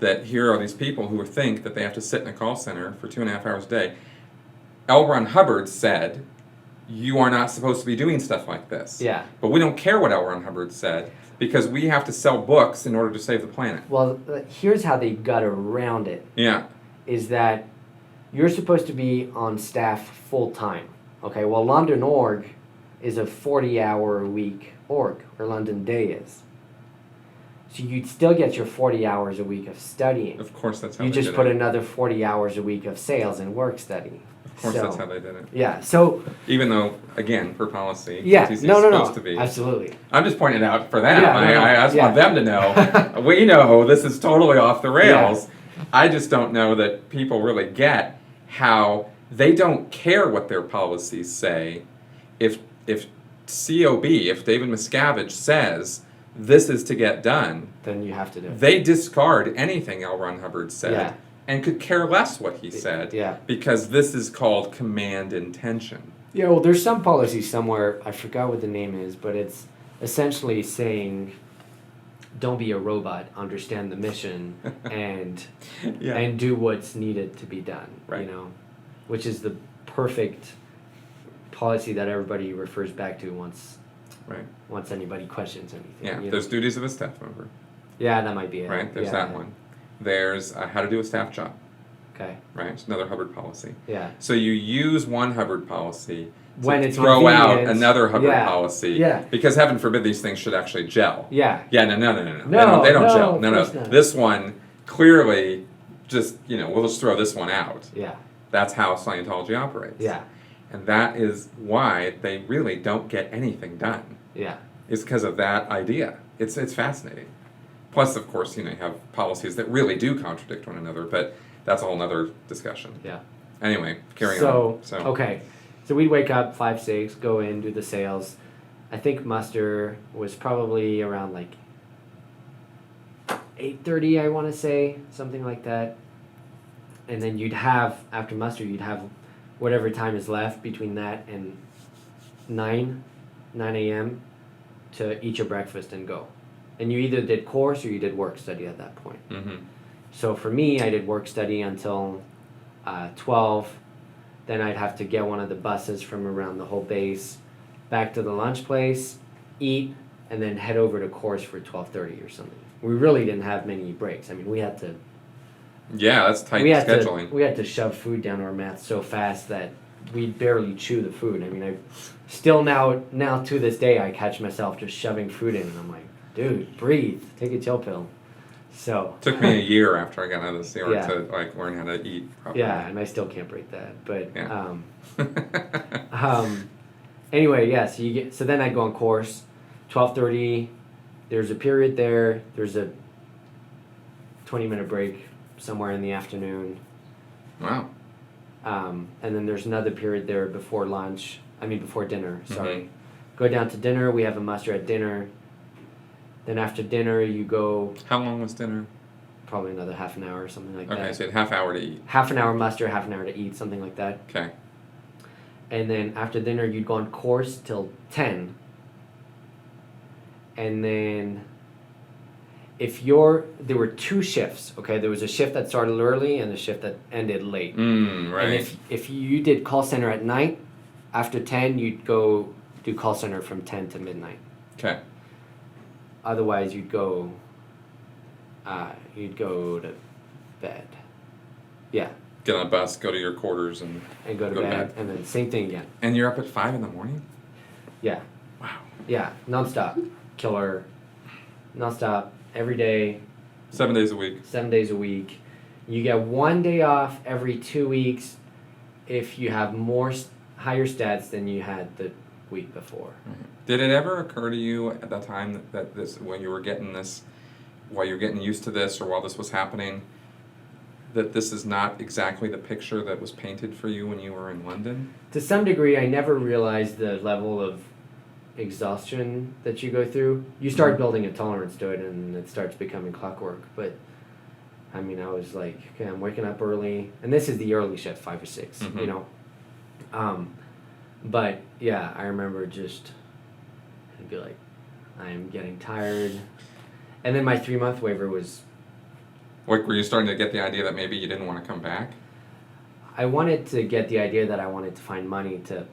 [SPEAKER 1] That here are these people who think that they have to sit in a call center for 2.5 hours a day. L. Ron Hubbard said, you are not supposed to be doing stuff like this.
[SPEAKER 2] Yeah.
[SPEAKER 1] But we don't care what L. Ron Hubbard said because we have to sell books in order to save the planet.
[SPEAKER 2] well, here's how they got around it.
[SPEAKER 1] Yeah.
[SPEAKER 2] Is that you're supposed to be on staff full time. Okay, well, London Org is a 40-hour-a-week org, or London Day is. So you'd still get your 40 hours a week of studying.
[SPEAKER 1] Of course, that's how
[SPEAKER 2] You
[SPEAKER 1] they
[SPEAKER 2] just
[SPEAKER 1] did
[SPEAKER 2] put
[SPEAKER 1] it.
[SPEAKER 2] another 40 hours a week of sales and work study.
[SPEAKER 1] Of course, that's how they did it.
[SPEAKER 2] Yeah, so...
[SPEAKER 1] Even though, again, per policy,
[SPEAKER 2] Yeah,
[SPEAKER 1] TTC is
[SPEAKER 2] no,
[SPEAKER 1] supposed to be.
[SPEAKER 2] absolutely.
[SPEAKER 1] I'm just pointing it out for them.
[SPEAKER 2] Yeah, no, no,
[SPEAKER 1] I just want them to know. We know this is totally off the rails. I just don't know that people really get how they don't care what their policies say. If COB, if David Miscavige says this is to get done,
[SPEAKER 2] Then you have to do it.
[SPEAKER 1] they discard anything L. Ron Hubbard said
[SPEAKER 2] Yeah.
[SPEAKER 1] and could care less what he said
[SPEAKER 2] Yeah.
[SPEAKER 1] because this is called command intention.
[SPEAKER 2] Yeah, well, there's some policy somewhere, I forgot what the name is, but it's essentially saying, don't be a robot, understand the mission, and
[SPEAKER 1] Yeah.
[SPEAKER 2] and do what's needed to be done,
[SPEAKER 1] Right.
[SPEAKER 2] you know, which is the perfect policy that everybody refers back to
[SPEAKER 1] Right.
[SPEAKER 2] once anybody questions anything.
[SPEAKER 1] Yeah.
[SPEAKER 2] you
[SPEAKER 1] There's
[SPEAKER 2] know?
[SPEAKER 1] duties of a staff member.
[SPEAKER 2] Yeah, that might be it.
[SPEAKER 1] Right. There's
[SPEAKER 2] yeah.
[SPEAKER 1] that one. There's how to do a staff job.
[SPEAKER 2] Okay.
[SPEAKER 1] Right. It's another Hubbard policy.
[SPEAKER 2] Yeah.
[SPEAKER 1] So you use one Hubbard policy to
[SPEAKER 2] When it's
[SPEAKER 1] throw out
[SPEAKER 2] convenient.
[SPEAKER 1] another Hubbard
[SPEAKER 2] Yeah.
[SPEAKER 1] policy.
[SPEAKER 2] Yeah.
[SPEAKER 1] Because heaven forbid these things should actually gel.
[SPEAKER 2] Yeah.
[SPEAKER 1] Yeah, no.
[SPEAKER 2] No,
[SPEAKER 1] They don't
[SPEAKER 2] no,
[SPEAKER 1] gel.
[SPEAKER 2] of
[SPEAKER 1] No.
[SPEAKER 2] course not.
[SPEAKER 1] This one clearly just, we'll just throw this one out.
[SPEAKER 2] Yeah.
[SPEAKER 1] That's how Scientology operates.
[SPEAKER 2] Yeah.
[SPEAKER 1] And that is why they really don't get anything done.
[SPEAKER 2] Yeah.
[SPEAKER 1] It's because of that idea. It's fascinating. Plus, of course, you have policies that really do contradict one another, but that's a whole nother discussion.
[SPEAKER 2] Yeah.
[SPEAKER 1] Anyway, carrying on. So,
[SPEAKER 2] okay. So we'd wake up 5, 6, go in, do the sales. I think muster was probably around like 8:30, I want to say, something like that. And then you'd have, after muster, you'd have whatever time is left between that and 9 a.m. to eat your breakfast and go. And you either did course or you did work study at that point.
[SPEAKER 1] Mm-hmm.
[SPEAKER 2] So for me, I did work study until 12. Then I'd have to get one of the buses from around the whole base, back to the lunch place, eat, and then head over to course for 12:30 or something. We really didn't have many breaks. I mean, we had to
[SPEAKER 1] Yeah, that's tight scheduling.
[SPEAKER 2] we had to shove food down our mouths so fast that we'd barely chew the food. I mean, I still now to this day I catch myself just shoving food in, and I'm like, dude, breathe, take a chill pill. So
[SPEAKER 1] Took me a year after I got out of the CR
[SPEAKER 2] Yeah.
[SPEAKER 1] to learn how to eat properly.
[SPEAKER 2] yeah, and I still can't break that. But
[SPEAKER 1] Yeah.
[SPEAKER 2] anyway, yeah. So then I'd go on course, 12:30. There's a period there. There's a 20-minute break somewhere in the afternoon.
[SPEAKER 1] Wow.
[SPEAKER 2] And then there's another period there before lunch. Before dinner. Sorry.
[SPEAKER 1] Mhm.
[SPEAKER 2] Go down to dinner. We have a muster at dinner. Then after dinner, you go
[SPEAKER 1] How long was dinner?
[SPEAKER 2] probably another half an hour or something like
[SPEAKER 1] Okay,
[SPEAKER 2] that.
[SPEAKER 1] so you had half hour to eat.
[SPEAKER 2] Half an hour muster, half an hour to eat, something like that.
[SPEAKER 1] Okay.
[SPEAKER 2] And then after dinner, you'd go on course till 10. And then there were 2 shifts, okay? There was a shift that started early and a shift that ended late.
[SPEAKER 1] Right.
[SPEAKER 2] And if you did call center at night, after 10, you'd go do call center from 10 to midnight.
[SPEAKER 1] Okay.
[SPEAKER 2] Otherwise, you'd go to bed. Yeah,
[SPEAKER 1] Get on a bus, go to your quarters, and
[SPEAKER 2] and go to bed, and then same thing again.
[SPEAKER 1] And you're up at 5 in the morning?
[SPEAKER 2] Yeah.
[SPEAKER 1] Wow.
[SPEAKER 2] Yeah, nonstop. Killer. Nonstop. Every day,
[SPEAKER 1] 7 days a week.
[SPEAKER 2] 7 days a week. You get 1 day off every 2 weeks if you have higher stats than you had the week before.
[SPEAKER 1] Did it ever occur to you at that time that when you were getting this while you're getting used to this, or while this was happening, that this is not exactly the picture that was painted for you when you were in London?
[SPEAKER 2] To some degree, I never realized the level of exhaustion that you go through. You start building a tolerance to it, and it starts becoming clockwork. But I mean, I was like, okay, I'm waking up early, and this is the early shift, 5 or 6, you know. But yeah, I remember just, I'd be like, I'm getting tired. And then my 3-month waiver was...
[SPEAKER 1] Like, were you starting to get the idea that maybe you didn't want to come back?
[SPEAKER 2] I wanted to get the idea that I wanted to find money to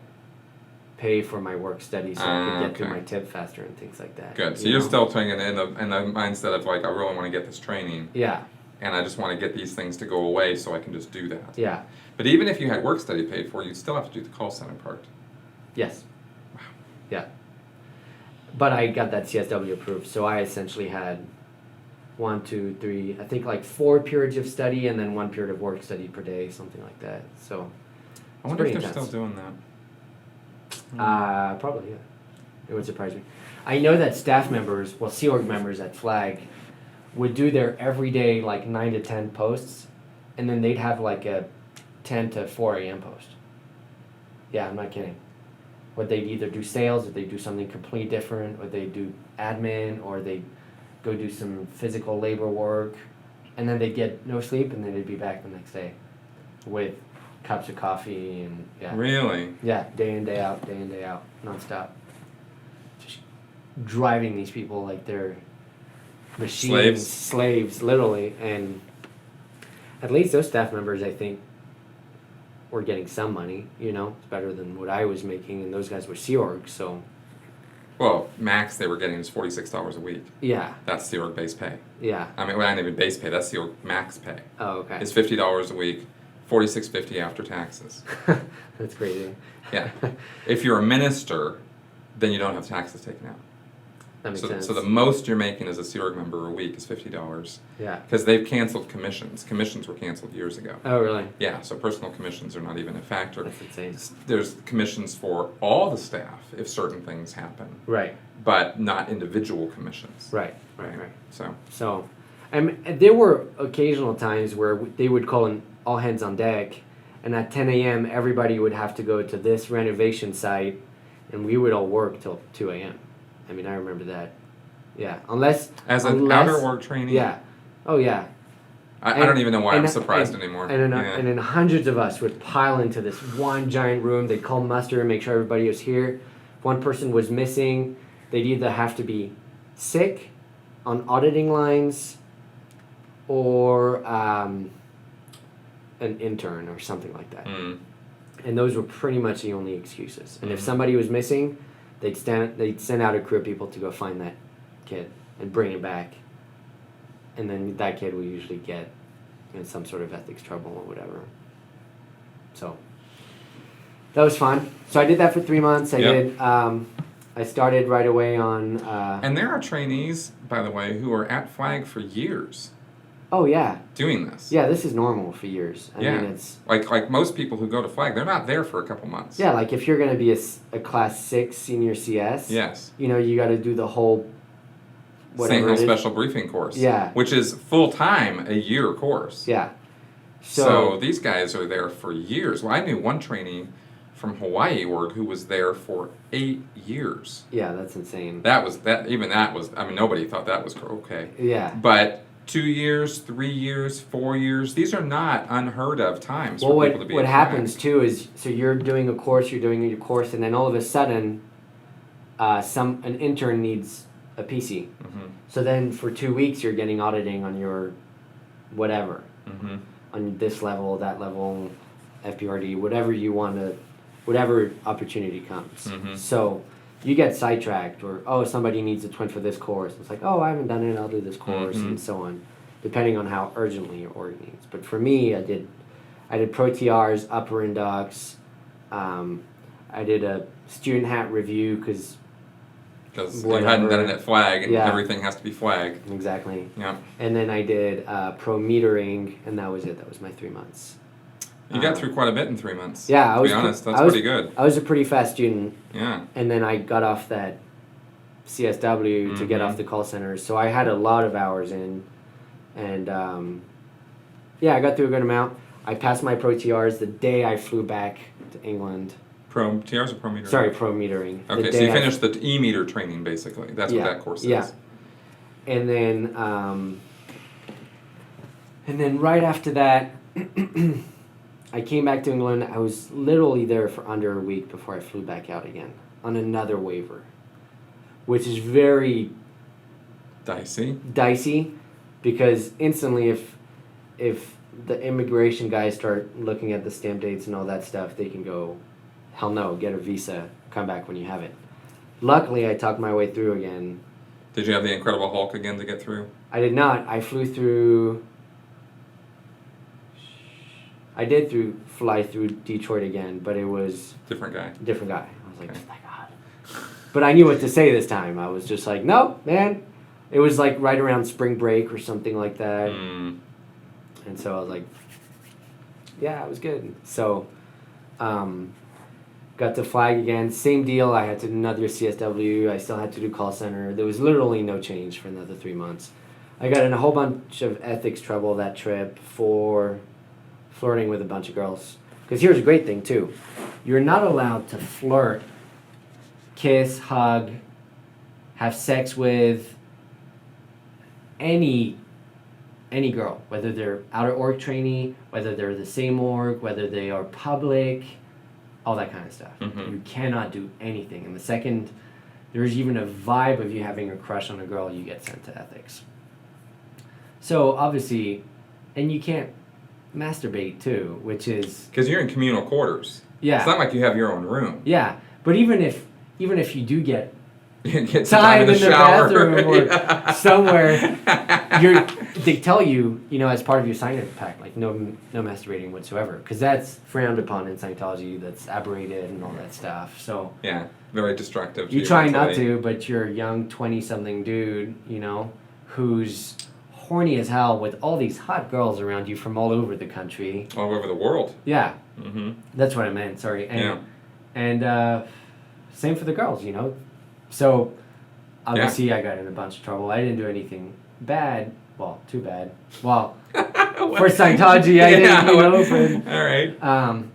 [SPEAKER 2] pay for my work study so I could get through my tip faster and things like that.
[SPEAKER 1] Good. So you're still taking it in the mindset of like, I really want to get this training.
[SPEAKER 2] Yeah.
[SPEAKER 1] And I just want to get these things to go away so I can just do that.
[SPEAKER 2] Yeah.
[SPEAKER 1] But even if you had work study paid for, you'd still have to do the call center part.
[SPEAKER 2] Yes.
[SPEAKER 1] Wow.
[SPEAKER 2] Yeah. But I got that CSW approved, so I essentially had 1, 2, 3, I think like 4 periods of study and then 1 period of work study per day, something like that. So
[SPEAKER 1] I wonder if they're still doing that.
[SPEAKER 2] Probably, yeah. It would surprise me. I know that staff members, well, Sea Org members at Flag, would do their everyday like 9 to 10 posts, and then they'd have like a 10 to 4 a.m. post. Yeah, I'm not kidding. Or they'd either do sales, or they'd do something completely different, or they'd do admin, or they'd go do some physical labor work, and then they'd get no sleep, and then they'd be back the next day with cups of coffee and yeah.
[SPEAKER 1] Really?
[SPEAKER 2] Yeah, day in, day out, nonstop. Just driving these people like they're machines, slaves, literally. And at least those staff members, I think, were getting some money. You know, it's better than what I was making, and those guys were Sea Org, so.
[SPEAKER 1] Well, max they were getting is $46 a week.
[SPEAKER 2] Yeah.
[SPEAKER 1] That's Sea Org base pay.
[SPEAKER 2] Yeah.
[SPEAKER 1] I mean, well, not even base pay. That's Sea Org max pay.
[SPEAKER 2] Oh, okay.
[SPEAKER 1] It's $50 a week, $46.50 after taxes.
[SPEAKER 2] That's crazy.
[SPEAKER 1] Yeah. If you're a minister, then you don't have taxes taken out.
[SPEAKER 2] That makes sense.
[SPEAKER 1] So the most you're making as a Sea Org member a week is $50.
[SPEAKER 2] Yeah.
[SPEAKER 1] Because they've canceled commissions. Commissions were canceled years ago.
[SPEAKER 2] Oh, really?
[SPEAKER 1] Yeah, so personal commissions are not even a factor.
[SPEAKER 2] That's insane.
[SPEAKER 1] There's commissions for all the staff if certain things happen.
[SPEAKER 2] Right.
[SPEAKER 1] But not individual commissions.
[SPEAKER 2] Right. So, there were occasional times where they would call in all hands on deck, and at 10 a.m. everybody would have to go to this renovation site, and we would all work till 2 a.m. I mean, I remember that. Yeah, unless
[SPEAKER 1] an outer work trainee.
[SPEAKER 2] Yeah. Oh yeah.
[SPEAKER 1] I don't even know why I'm surprised anymore.
[SPEAKER 2] And then hundreds of us would pile into this one giant room. They'd call muster and make sure everybody was here. If one person was missing, they'd either have to be sick, on auditing lines, or an intern or something like that.
[SPEAKER 1] Mm.
[SPEAKER 2] And those were pretty much the only excuses. And if somebody was missing, they'd send out a crew of people to go find that kid and bring him back. And then that kid would usually get in some sort of ethics trouble or whatever. So that was fun. So I did that for 3 months. I started right away on...
[SPEAKER 1] and there are trainees, by the way, who are at Flag for years.
[SPEAKER 2] Oh, yeah.
[SPEAKER 1] Doing this.
[SPEAKER 2] Yeah, this is normal for years. I mean, it's...
[SPEAKER 1] Like most people who go to Flag, they're not there for a couple months.
[SPEAKER 2] Yeah, like if you're going to be a Class 6 senior CS,
[SPEAKER 1] yes,
[SPEAKER 2] you know, you got to do the whole...
[SPEAKER 1] St. Hill Special Briefing course.
[SPEAKER 2] Yeah.
[SPEAKER 1] Which is full-time, a year course.
[SPEAKER 2] Yeah.
[SPEAKER 1] So these guys are there for years. Well, I knew one trainee from Hawaii org who was there for 8 years.
[SPEAKER 2] Yeah, that's insane.
[SPEAKER 1] I mean, nobody thought that was okay.
[SPEAKER 2] Yeah.
[SPEAKER 1] But 2 years, 3 years, 4 years, these are not unheard of times for people to be
[SPEAKER 2] what happens too is, so you're doing your course, and then all of a sudden, an intern needs a PC.
[SPEAKER 1] Mm-hmm.
[SPEAKER 2] So then for 2 weeks you're getting auditing on your whatever.
[SPEAKER 1] Mm-hmm.
[SPEAKER 2] On this level, that level, FPRD, whatever opportunity comes.
[SPEAKER 1] Mm-hmm.
[SPEAKER 2] So you get sidetracked, or somebody needs a twin for this course. It's like, I haven't done it, I'll do this course, and so on, depending on how urgently your org needs. But for me, I did pro TRs, upper indocs. I did a student hat review because
[SPEAKER 1] you hadn't done it at Flag, and everything has to be Flag.
[SPEAKER 2] Exactly.
[SPEAKER 1] Yeah.
[SPEAKER 2] And then I did pro metering, and that was it. That was my 3 months.
[SPEAKER 1] You got through quite a bit in 3 months.
[SPEAKER 2] Yeah,
[SPEAKER 1] to be honest, that's pretty good.
[SPEAKER 2] I was a pretty fast student.
[SPEAKER 1] Yeah.
[SPEAKER 2] And then I got off that CSW to get off the call center. So I had a lot of hours in, and I got through a good amount. I passed my pro TRs the day I flew back to England.
[SPEAKER 1] Pro TRs or pro metering?
[SPEAKER 2] Sorry, pro metering.
[SPEAKER 1] Okay, so you finished the e-meter training basically. That's what that course is.
[SPEAKER 2] Yeah. And then right after that, I came back to England. I was literally there for under a week before I flew back out again on another waiver, which is very dicey, because instantly if the immigration guys start looking at the stamp dates and all that stuff, they can go, hell no, get a visa, come back when you have it. Luckily, I talked my way through again.
[SPEAKER 1] Did you have the Incredible Hulk again to get through?
[SPEAKER 2] I did not. I flew through... I did fly through Detroit again, but it was...
[SPEAKER 1] Different guy.
[SPEAKER 2] I was like, oh my God. But I knew what to say this time. I was just like, no, man. It was like right around spring break or something like that. And so I was like, yeah, it was good. So, got to flag again. Same deal. I had to do another CSW. I still had to do call center. There was literally no change for another 3 months. I got in a whole bunch of ethics trouble that trip for flirting with a bunch of girls. Because here's a great thing, too. You're not allowed to flirt, kiss, hug, have sex with any girl, whether they're outer org trainee, whether they're the same org, whether they are public, all that kind of stuff. You cannot do anything. And the second there's even a vibe of you having a crush on a girl, you get sent to ethics. So obviously, and you can't masturbate too, which is...
[SPEAKER 1] Because you're in communal quarters.
[SPEAKER 2] Yeah.
[SPEAKER 1] It's not like you have your own room.
[SPEAKER 2] Yeah, but even if you do get
[SPEAKER 1] Get
[SPEAKER 2] time in the
[SPEAKER 1] shower.
[SPEAKER 2] bathroom or somewhere, they tell you, as part of your sign-in pack, like no masturbating whatsoever, because that's frowned upon in Scientology. That's aberrated and all that stuff. So
[SPEAKER 1] yeah, very destructive.
[SPEAKER 2] You try not to, but you're a young 20-something dude, who's horny as hell with all these hot girls around you from all over the country,
[SPEAKER 1] all over the world.
[SPEAKER 2] Yeah,
[SPEAKER 1] that's
[SPEAKER 2] what I meant. Sorry, and same for the girls, So, obviously, I got in a bunch of trouble. I didn't do anything bad. Well, too bad. Well, for Scientology, I didn't,
[SPEAKER 1] All right.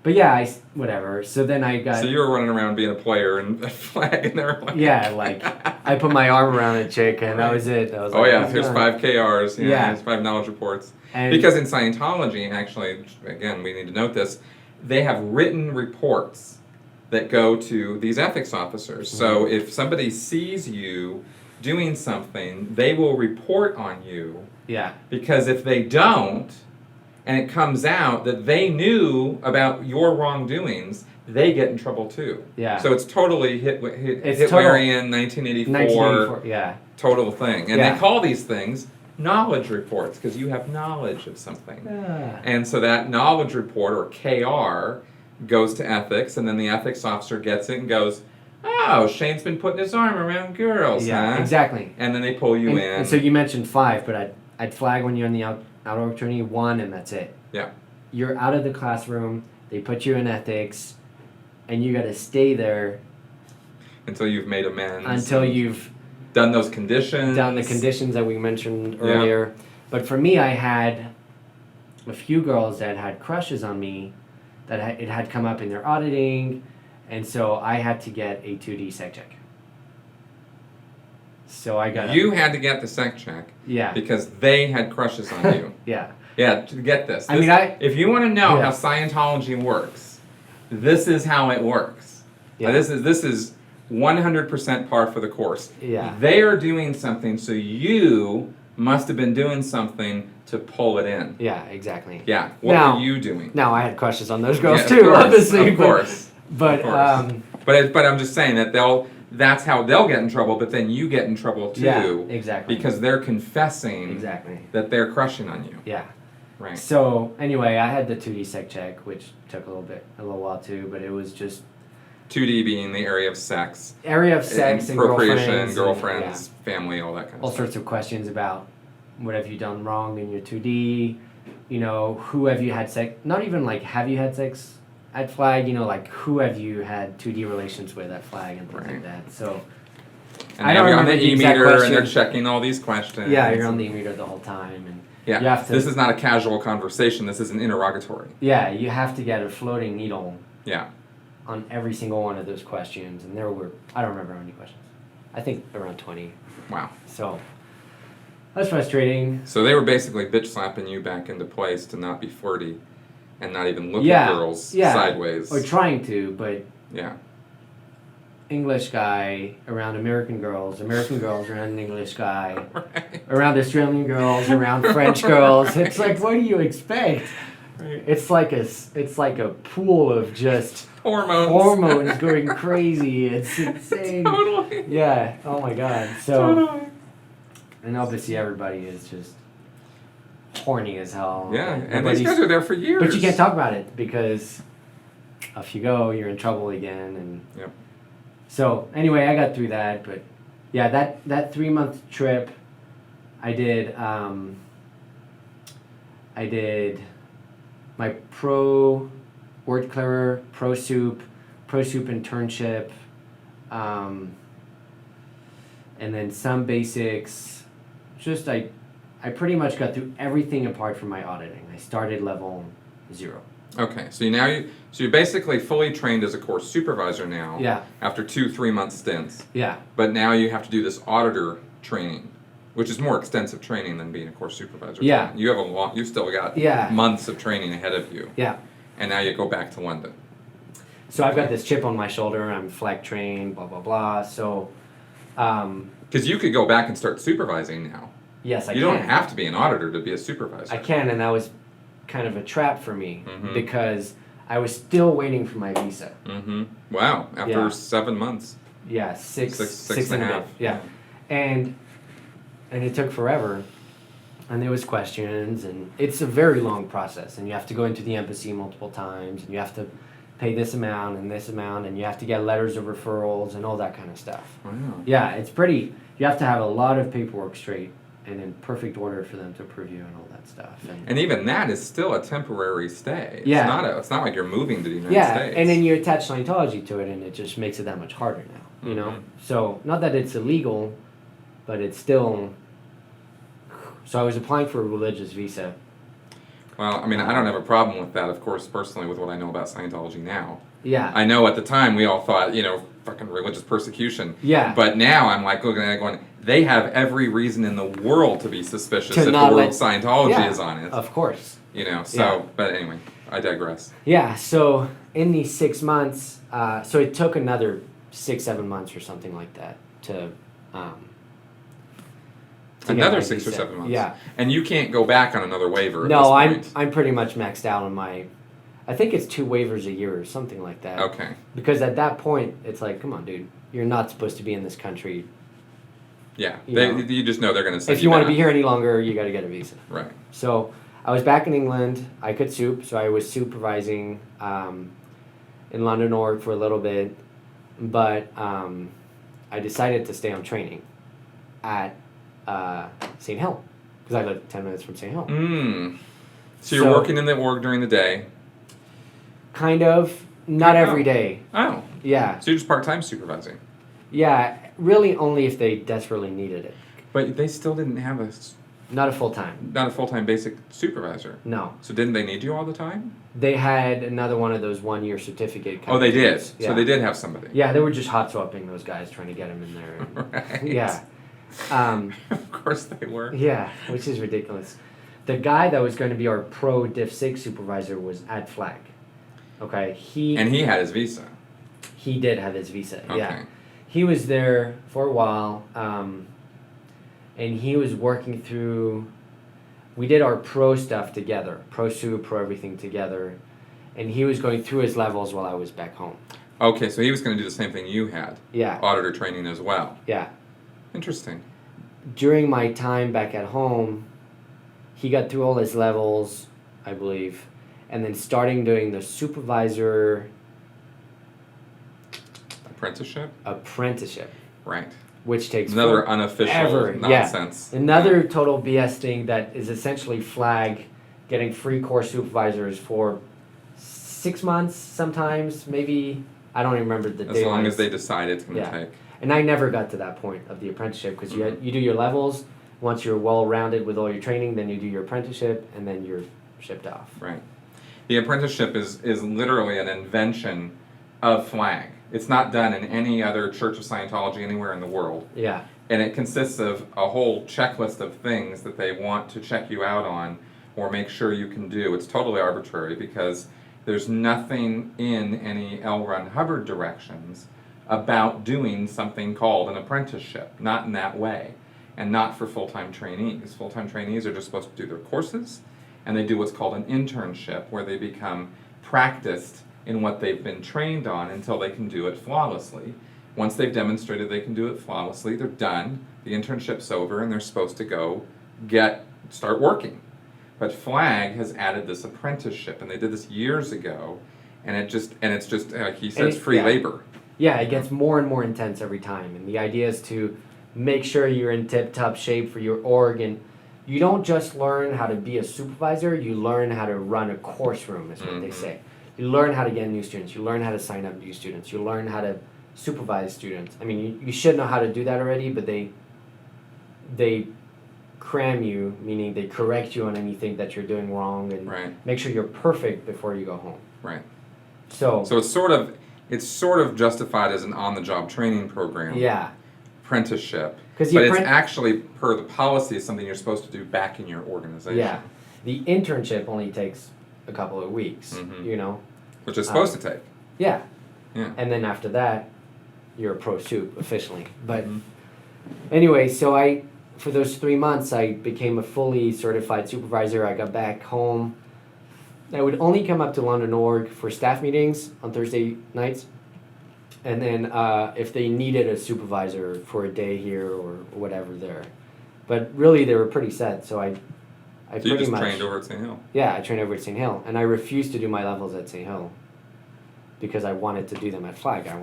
[SPEAKER 2] But yeah, whatever. So then I got...
[SPEAKER 1] So you were running around being a player and a flag, and they were like...
[SPEAKER 2] Yeah, like, I put my arm around a chick, and that was it. I was
[SPEAKER 1] here's 5 KRs. Here's 5 knowledge reports. And because in Scientology, actually, again, we need to note this, they have written reports that go to these ethics officers. So if somebody sees you doing something, they will report on you.
[SPEAKER 2] Yeah. Because
[SPEAKER 1] if they don't, and it comes out that they knew about your wrongdoings, they get in trouble too.
[SPEAKER 2] Yeah.
[SPEAKER 1] So it's totally Hitlerian 1984 total thing. And they call these things knowledge reports because you have knowledge of something. And so that knowledge report, or KR, goes to ethics, and then the ethics officer gets it and goes, oh, Shane's been putting his arm around girls,
[SPEAKER 2] huh? Exactly.
[SPEAKER 1] And then they pull you in.
[SPEAKER 2] And so you mentioned 5, but I'd flag when you're in the outer attorney 1, and that's it.
[SPEAKER 1] Yeah.
[SPEAKER 2] You're out of the classroom, they put you in ethics, and you got to stay there
[SPEAKER 1] until you've made amends.
[SPEAKER 2] Until you've
[SPEAKER 1] done those conditions.
[SPEAKER 2] Done the conditions that we mentioned earlier. But for me, I had a few girls that had crushes on me, that it had come up in their auditing, and so I had to get a 2D sec check. So I got...
[SPEAKER 1] You had to get the sec check.
[SPEAKER 2] Yeah.
[SPEAKER 1] Because they had crushes on you.
[SPEAKER 2] Yeah.
[SPEAKER 1] Yeah, to get this.
[SPEAKER 2] If
[SPEAKER 1] you want to know how Scientology works, this is how it works.
[SPEAKER 2] Yeah.
[SPEAKER 1] This is 100% par for the course.
[SPEAKER 2] Yeah.
[SPEAKER 1] They are doing something, so you must have been doing something to pull it in.
[SPEAKER 2] Yeah, exactly.
[SPEAKER 1] Yeah. What were you doing?
[SPEAKER 2] Now I had crushes on those girls too, obviously.
[SPEAKER 1] Of course.
[SPEAKER 2] But
[SPEAKER 1] I'm just saying that that's how they'll get in trouble, but then you get in trouble too.
[SPEAKER 2] Yeah, exactly.
[SPEAKER 1] Because they're confessing that they're crushing on you.
[SPEAKER 2] Yeah.
[SPEAKER 1] Right.
[SPEAKER 2] So anyway, I had the 2D sec check, which took a little while too, but it was just
[SPEAKER 1] 2D being the area of sex.
[SPEAKER 2] Area of sex and
[SPEAKER 1] procreation,
[SPEAKER 2] girlfriends,
[SPEAKER 1] family, all that kind of
[SPEAKER 2] stuff. All sorts of questions about what have you done wrong in your 2D, who have you had sex, not even like have you had sex at flag, like who have you had 2D relations with at flag and things like that. So
[SPEAKER 1] And
[SPEAKER 2] I
[SPEAKER 1] now
[SPEAKER 2] don't
[SPEAKER 1] you're on the
[SPEAKER 2] remember the exact
[SPEAKER 1] e-meter, and they're
[SPEAKER 2] question.
[SPEAKER 1] checking all these questions.
[SPEAKER 2] Yeah, you're on the e-meter the whole time, and
[SPEAKER 1] Yeah,
[SPEAKER 2] you have to.
[SPEAKER 1] this is not a casual conversation. This is an interrogatory.
[SPEAKER 2] Yeah, you have to get a floating needle.
[SPEAKER 1] Yeah.
[SPEAKER 2] On every single one of those questions, and there were, I don't remember how many questions. I think around 20.
[SPEAKER 1] Wow.
[SPEAKER 2] So that's frustrating.
[SPEAKER 1] So they were basically bitch slapping you back into place to not be flirty and not even look at
[SPEAKER 2] Yeah,
[SPEAKER 1] girls
[SPEAKER 2] yeah.
[SPEAKER 1] sideways.
[SPEAKER 2] Or trying to, but
[SPEAKER 1] Yeah.
[SPEAKER 2] English guy around American girls around an English guy,
[SPEAKER 1] Right.
[SPEAKER 2] around Australian girls, around French girls. It's like, what do you expect?
[SPEAKER 1] Right.
[SPEAKER 2] It's like a pool of just
[SPEAKER 1] Hormones
[SPEAKER 2] going crazy. It's insane.
[SPEAKER 1] Totally.
[SPEAKER 2] Yeah. Oh my God. So,
[SPEAKER 1] Totally.
[SPEAKER 2] and obviously everybody is just horny as hell.
[SPEAKER 1] Yeah, and these guys are there for years.
[SPEAKER 2] But you can't talk about it because if you go, you're in trouble again. And
[SPEAKER 1] Yep.
[SPEAKER 2] so anyway, I got through that. But yeah, that 3-month trip, I did my pro word clearer, pro soup internship, and then some basics. Just I pretty much got through everything apart from my auditing. I started level 0.
[SPEAKER 1] Okay, so you're basically fully trained as a course supervisor now.
[SPEAKER 2] Yeah.
[SPEAKER 1] After 2-3 month stints.
[SPEAKER 2] Yeah.
[SPEAKER 1] But now you have to do this auditor training, which is more extensive training than being a course supervisor.
[SPEAKER 2] Yeah.
[SPEAKER 1] You have you've still got months of training ahead of you.
[SPEAKER 2] Yeah.
[SPEAKER 1] And now you go back to London.
[SPEAKER 2] So I've got this chip on my shoulder. I'm flag trained. Blah blah blah. So.
[SPEAKER 1] Because you could go back and start supervising now.
[SPEAKER 2] Yes, I can.
[SPEAKER 1] You don't have to be an auditor to be a supervisor.
[SPEAKER 2] I can, and that was kind of a trap for me because I was still waiting for my visa.
[SPEAKER 1] Mm-hmm. Wow. After 7 months.
[SPEAKER 2] Yeah, six
[SPEAKER 1] and a half.
[SPEAKER 2] Yeah. And it took forever. And there was questions, and it's a very long process, and you have to go into the embassy multiple times, and you have to pay this amount, and you have to get letters of referrals and all that kind of stuff.
[SPEAKER 1] Wow.
[SPEAKER 2] Yeah, it's pretty, you have to have a lot of paperwork straight and in perfect order for them to approve you and all that stuff.
[SPEAKER 1] And even that is still a temporary stay.
[SPEAKER 2] Yeah.
[SPEAKER 1] It's not like you're moving to the United States.
[SPEAKER 2] And then you attach Scientology to it, and it just makes it that much harder now, you know? So, not that it's illegal, but it's still... So I was applying for a religious visa.
[SPEAKER 1] Well, I mean, I don't have a problem with that, of course, personally, with what I know about Scientology now.
[SPEAKER 2] Yeah.
[SPEAKER 1] I know at the time we all thought, fucking religious persecution.
[SPEAKER 2] Yeah.
[SPEAKER 1] But now I'm like looking at it going, they have every reason in the world to be suspicious
[SPEAKER 2] To
[SPEAKER 1] if the
[SPEAKER 2] not
[SPEAKER 1] word
[SPEAKER 2] let-
[SPEAKER 1] Scientology is on it.
[SPEAKER 2] Of course.
[SPEAKER 1] But anyway, I digress.
[SPEAKER 2] Yeah, so in these 6 months, so it took another 6-7 months or something like that to get
[SPEAKER 1] Another
[SPEAKER 2] my
[SPEAKER 1] 6 or
[SPEAKER 2] visa.
[SPEAKER 1] 7 months.
[SPEAKER 2] Yeah.
[SPEAKER 1] And you can't go back on another waiver at
[SPEAKER 2] No,
[SPEAKER 1] this point.
[SPEAKER 2] I'm pretty much maxed out on my, I think it's 2 waivers a year or something like that.
[SPEAKER 1] Okay.
[SPEAKER 2] Because at that point, it's like, come on, dude, you're not supposed to be in this country.
[SPEAKER 1] Yeah.
[SPEAKER 2] You know.
[SPEAKER 1] You just know they're going to send
[SPEAKER 2] If you want to
[SPEAKER 1] back.
[SPEAKER 2] be here any longer, you got to get a visa.
[SPEAKER 1] Right.
[SPEAKER 2] So I was back in England. I could soup, so I was supervising in London Org for a little bit, but I decided to stay on training at St. Hill because I live 10 minutes from St. Hill.
[SPEAKER 1] So you're working in the org during the day.
[SPEAKER 2] Kind of, not every day.
[SPEAKER 1] Oh.
[SPEAKER 2] Yeah.
[SPEAKER 1] So you're just part-time supervising.
[SPEAKER 2] Yeah, really only if they desperately needed it.
[SPEAKER 1] But they still didn't have
[SPEAKER 2] Not a full-time.
[SPEAKER 1] not a full-time basic supervisor.
[SPEAKER 2] No.
[SPEAKER 1] So didn't they need you all the time?
[SPEAKER 2] They had another one of those 1-year certificate kind
[SPEAKER 1] Oh,
[SPEAKER 2] of
[SPEAKER 1] they did.
[SPEAKER 2] things. Yeah.
[SPEAKER 1] So they did have somebody.
[SPEAKER 2] Yeah, they were just hot swapping those guys, trying to get them in there.
[SPEAKER 1] Right.
[SPEAKER 2] Yeah.
[SPEAKER 1] Of course they were.
[SPEAKER 2] Yeah, which is ridiculous. The guy that was going to be our pro Div 6 supervisor was at Flag. Okay,
[SPEAKER 1] And he had his visa.
[SPEAKER 2] He did have his visa.
[SPEAKER 1] Okay.
[SPEAKER 2] Yeah, he was there for a while, and he was working through. We did our pro stuff together, pro soup, pro everything together, and he was going through his levels while I was back home.
[SPEAKER 1] Okay, so he was going to do the same thing you had.
[SPEAKER 2] Yeah.
[SPEAKER 1] Auditor training as well.
[SPEAKER 2] Yeah.
[SPEAKER 1] Interesting.
[SPEAKER 2] During my time back at home, he got through all his levels, I believe, and then starting doing the supervisor apprenticeship,
[SPEAKER 1] Right.
[SPEAKER 2] which takes
[SPEAKER 1] Another unofficial nonsense.
[SPEAKER 2] Yeah. Another total BS thing that is essentially Flag getting free course supervisors for 6 months, sometimes maybe I don't even remember the
[SPEAKER 1] As
[SPEAKER 2] deadlines.
[SPEAKER 1] long as they decide it's going to take.
[SPEAKER 2] And I never got to that point of the apprenticeship because you do your levels. Once you're well-rounded with all your training, then you do your apprenticeship, and then you're shipped off.
[SPEAKER 1] Right. The apprenticeship is literally an invention of Flag. It's not done in any other Church of Scientology anywhere in the world.
[SPEAKER 2] Yeah.
[SPEAKER 1] And it consists of a whole checklist of things that they want to check you out on or make sure you can do. It's totally arbitrary because there's nothing in any L. Ron Hubbard directions about doing something called an apprenticeship. Not in that way. And not for full-time trainees. Full-time trainees are just supposed to do their courses, and they do what's called an internship, where they become practiced in what they've been trained on until they can do it flawlessly. Once they've demonstrated they can do it flawlessly, they're done, the internship's over, and they're supposed to go start working. But Flag has added this apprenticeship, and they did this years ago, and it's just like he says, free labor.
[SPEAKER 2] Yeah, it gets more and more intense every time, and the idea is to make sure you're in tip-top shape for your org, and you don't just learn how to be a supervisor, you learn how to run a course room, is what they say. You learn how to get new students, you learn how to sign up new students, you learn how to supervise students. I mean, you should know how to do that already, but they cram you, meaning they correct you on anything that you're doing wrong, and make sure you're perfect before you go home.
[SPEAKER 1] Right.
[SPEAKER 2] So
[SPEAKER 1] it's sort of justified as an on-the-job training program.
[SPEAKER 2] Yeah.
[SPEAKER 1] Apprenticeship. But it's actually, per the policy, something you're supposed to do back in your organization.
[SPEAKER 2] Yeah. The internship only takes a couple of weeks, you know.
[SPEAKER 1] Which it's supposed to take.
[SPEAKER 2] Yeah.
[SPEAKER 1] Yeah.
[SPEAKER 2] And then after that, you're a pro soup officially. But anyway, so for those 3 months, I became a fully certified supervisor. I got back home. I would only come up to London Org for staff meetings on Thursday nights. And then if they needed a supervisor for a day here or whatever there. But really, they were pretty set, so I pretty much
[SPEAKER 1] trained over at St. Hill?
[SPEAKER 2] Yeah, I trained over at St. Hill. And I refused to do my levels at St. Hill because I wanted to do them at Flag. I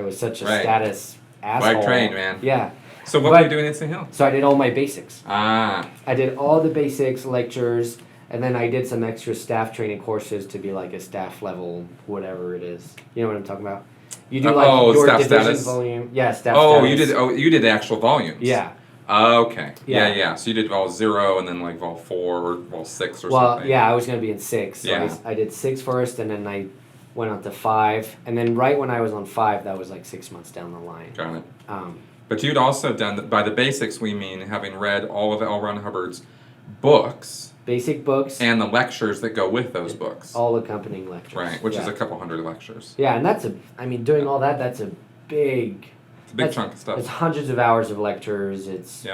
[SPEAKER 2] was such a status asshole.
[SPEAKER 1] Flag trained, man.
[SPEAKER 2] Yeah.
[SPEAKER 1] So what were you doing at St. Hill?
[SPEAKER 2] So I did all my basics.
[SPEAKER 1] I
[SPEAKER 2] did all the basics, lectures, and then I did some extra staff training courses to be like a staff level, whatever it is. You know what I'm talking about? You do your
[SPEAKER 1] staff
[SPEAKER 2] division
[SPEAKER 1] status?
[SPEAKER 2] volume. Yeah, staff status.
[SPEAKER 1] You did the actual volumes.
[SPEAKER 2] Yeah.
[SPEAKER 1] Okay. Yeah. So you did vol 0 and then like vol 4 or vol 6 or something.
[SPEAKER 2] Well, yeah, I was going to be in 6. So I did 6 first, and then I went on to 5. And then right when I was on 5, that was like 6 months down the line.
[SPEAKER 1] Got it. But you'd also done, by the basics we mean having read all of L. Ron Hubbard's books.
[SPEAKER 2] Basic books.
[SPEAKER 1] And the lectures that go with those books.
[SPEAKER 2] All accompanying lectures.
[SPEAKER 1] Right, which is a couple hundred lectures.
[SPEAKER 2] Yeah, and doing all that, that's a big...
[SPEAKER 1] It's a big chunk of stuff.
[SPEAKER 2] It's hundreds of hours of lectures. It's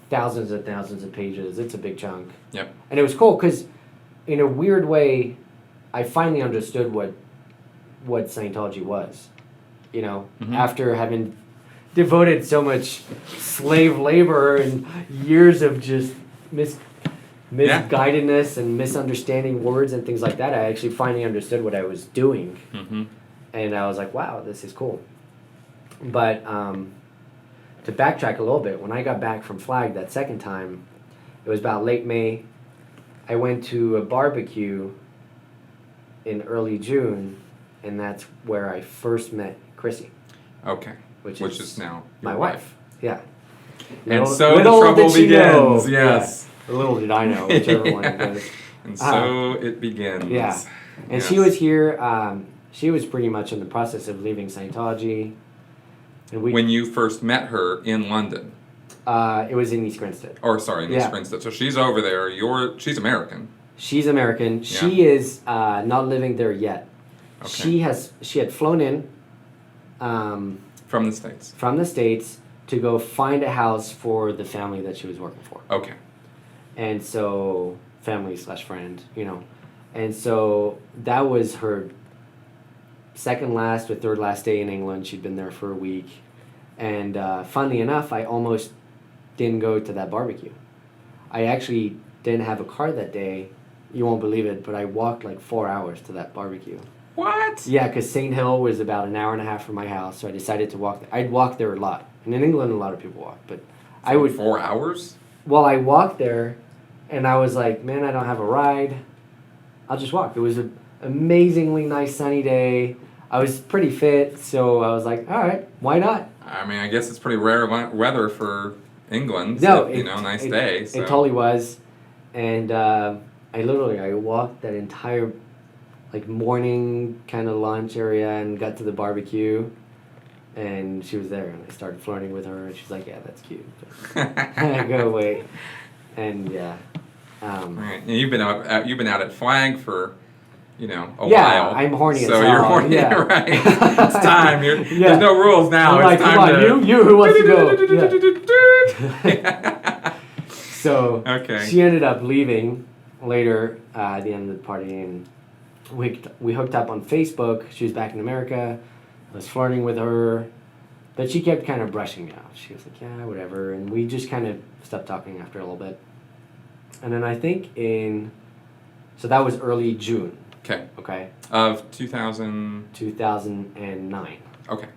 [SPEAKER 2] thousands and thousands of pages. It's a big chunk.
[SPEAKER 1] Yep.
[SPEAKER 2] And it was cool because, in a weird way, I finally understood what Scientology was. You know, after having devoted so much slave labor and years of just misguidedness and misunderstanding words and things like that, I actually finally understood what I was doing. And I was like, wow, this is cool. But to backtrack a little bit, when I got back from Flag that second time, it was about late May. I went to a barbecue in early June, and that's where I first met Chrissy.
[SPEAKER 1] Okay. Which is now
[SPEAKER 2] my wife. Yeah.
[SPEAKER 1] And so the trouble begins. Yes.
[SPEAKER 2] Little did I know, whichever one it was.
[SPEAKER 1] And so it begins.
[SPEAKER 2] Yeah. And she was here. She was pretty much in the process of leaving Scientology. And
[SPEAKER 1] when you first met her in London?
[SPEAKER 2] It was in East Grinstead.
[SPEAKER 1] East Grinstead. So she's over there. She's American.
[SPEAKER 2] She's American. Yeah. She is not living there yet.
[SPEAKER 1] Okay.
[SPEAKER 2] She had flown in.
[SPEAKER 1] From the States.
[SPEAKER 2] From the States to go find a house for the family that she was working for.
[SPEAKER 1] Okay.
[SPEAKER 2] And so, family/friend, you know. And so that was her second last or third last day in England. She'd been there for a week. And funnily enough, I almost didn't go to that barbecue. I actually didn't have a car that day. You won't believe it, but I walked like 4 hours to that barbecue.
[SPEAKER 1] What?
[SPEAKER 2] Yeah, because St. Hill was about an hour and a half from my house, so I decided to walk there. I'd walk there a lot. And in England, a lot of people walk, but I would...
[SPEAKER 1] 4 hours?
[SPEAKER 2] Well, I walked there, and I was like, man, I don't have a ride. I'll just walk. It was an amazingly nice sunny day. I was pretty fit, so I was like, all right, why not?
[SPEAKER 1] I mean, I guess it's pretty rare weather for England.
[SPEAKER 2] No,
[SPEAKER 1] So, nice day. So.
[SPEAKER 2] It totally was, and I walked that entire like morning kind of lunch area and got to the barbecue, and she was there, and I started flirting with her, and she's like, yeah, that's cute. I go away, and yeah.
[SPEAKER 1] Right. And you've been out at Flag for, a while.
[SPEAKER 2] Yeah, I'm horny as hell.
[SPEAKER 1] So you're horny,
[SPEAKER 2] yeah.
[SPEAKER 1] Right? It's time. There's no rules now.
[SPEAKER 2] I'm
[SPEAKER 1] it's
[SPEAKER 2] like,
[SPEAKER 1] time
[SPEAKER 2] come on, you who wants to go?
[SPEAKER 1] Yeah.
[SPEAKER 2] So
[SPEAKER 1] okay.
[SPEAKER 2] She ended up leaving later at the end of the party, and we hooked up on Facebook. She was back in America. I was flirting with her, but she kept kind of brushing me off. She was like, yeah, whatever, and we just kind of stopped talking after a little bit. And then I think so that was early June.
[SPEAKER 1] Okay.
[SPEAKER 2] Okay.
[SPEAKER 1] Of 2009.
[SPEAKER 2] 2009.
[SPEAKER 1] Okay.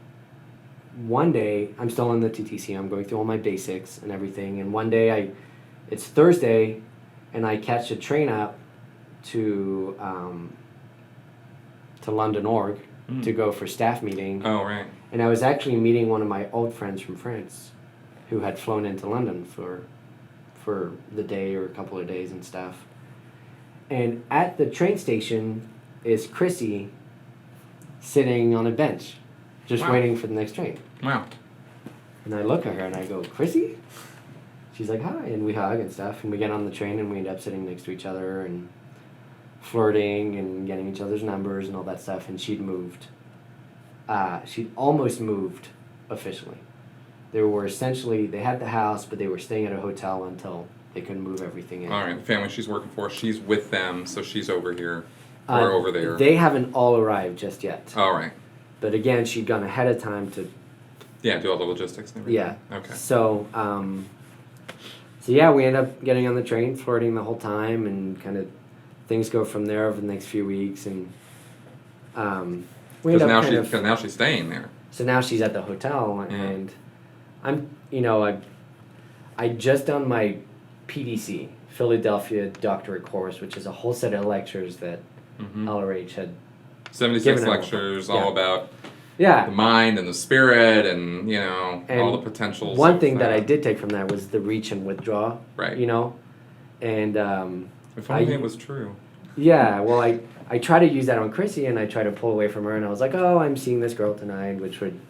[SPEAKER 2] One day, I'm still in the TTC. I'm going through all my basics and everything. And one day, it's Thursday, and I catch a train up to London Org to go for staff meeting.
[SPEAKER 1] Oh, right.
[SPEAKER 2] And I was actually meeting one of my old friends from France, who had flown into London for the day or a couple of days and stuff. And at the train station is Chrissy sitting on a bench, just waiting for the next train.
[SPEAKER 1] Wow.
[SPEAKER 2] And I look at her and I go, Chrissy? She's like, hi, and we hug and stuff, and we get on the train and we end up sitting next to each other and flirting and getting each other's numbers and all that stuff, and she'd moved. She'd almost moved officially. They had the house, but they were staying at a hotel until they couldn't move everything in.
[SPEAKER 1] All right, the family she's working for, she's with them, so she's over here or over there.
[SPEAKER 2] They haven't all arrived just yet.
[SPEAKER 1] All right.
[SPEAKER 2] But again, she'd gone ahead of time to...
[SPEAKER 1] Yeah, do all the logistics and everything.
[SPEAKER 2] Yeah.
[SPEAKER 1] Okay.
[SPEAKER 2] So yeah, we end up getting on the train, flirting the whole time, and kind of things go from there over the next few weeks, and we end up
[SPEAKER 1] because now she's staying there.
[SPEAKER 2] So now she's at the hotel, and I just done my PDC, Philadelphia Doctorate course, which is a whole set of lectures that LRH had
[SPEAKER 1] 76 lectures, all about
[SPEAKER 2] the
[SPEAKER 1] mind and the spirit and, all the potentials.
[SPEAKER 2] One thing that I did take from that was the reach and withdraw.
[SPEAKER 1] Right.
[SPEAKER 2] And...
[SPEAKER 1] if only it was true.
[SPEAKER 2] Yeah, well, I try to use that on Chrissy, and I try to pull away from her, and I was like, oh, I'm seeing this girl tonight, which would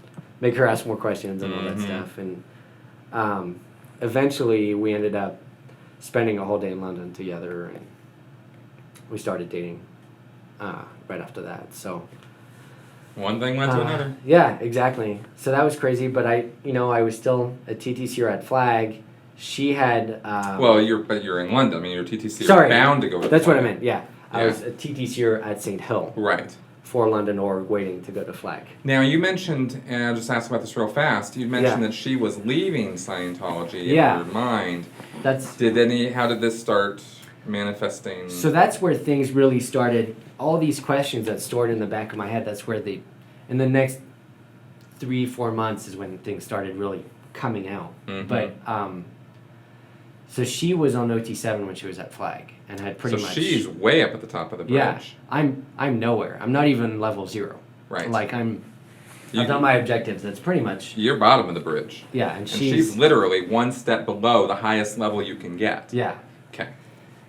[SPEAKER 2] make her ask more questions and all that stuff. And eventually we ended up spending a whole day in London together, and we started dating right after that. So
[SPEAKER 1] one thing led to another.
[SPEAKER 2] Yeah, exactly. So that was crazy, but I was still a TTCer at Flag. She had...
[SPEAKER 1] you're in London. I mean, you're TTC.
[SPEAKER 2] Sorry,
[SPEAKER 1] you're bound to go to
[SPEAKER 2] That's
[SPEAKER 1] Flag.
[SPEAKER 2] what I meant, yeah. I was a TTCer at St. Hill.
[SPEAKER 1] Right.
[SPEAKER 2] For London Org, waiting to go to Flag.
[SPEAKER 1] Now, you mentioned, and I'll just ask about this real fast, you mentioned that she was leaving Scientology in her mind. How did this start manifesting?
[SPEAKER 2] So that's where things really started. All these questions that stored in the back of my head, that's where in the next 3-4 months is when things started really coming out. But, so she was on OT7 when she was at Flag, and had pretty much...
[SPEAKER 1] So she's way up at the top of the bridge.
[SPEAKER 2] Yeah, I'm nowhere. I'm not even level 0.
[SPEAKER 1] Right.
[SPEAKER 2] Like I've done my objectives. That's pretty much...
[SPEAKER 1] You're bottom of the bridge.
[SPEAKER 2] Yeah, and
[SPEAKER 1] she's literally one step below the highest level you can get.
[SPEAKER 2] Yeah.
[SPEAKER 1] Okay.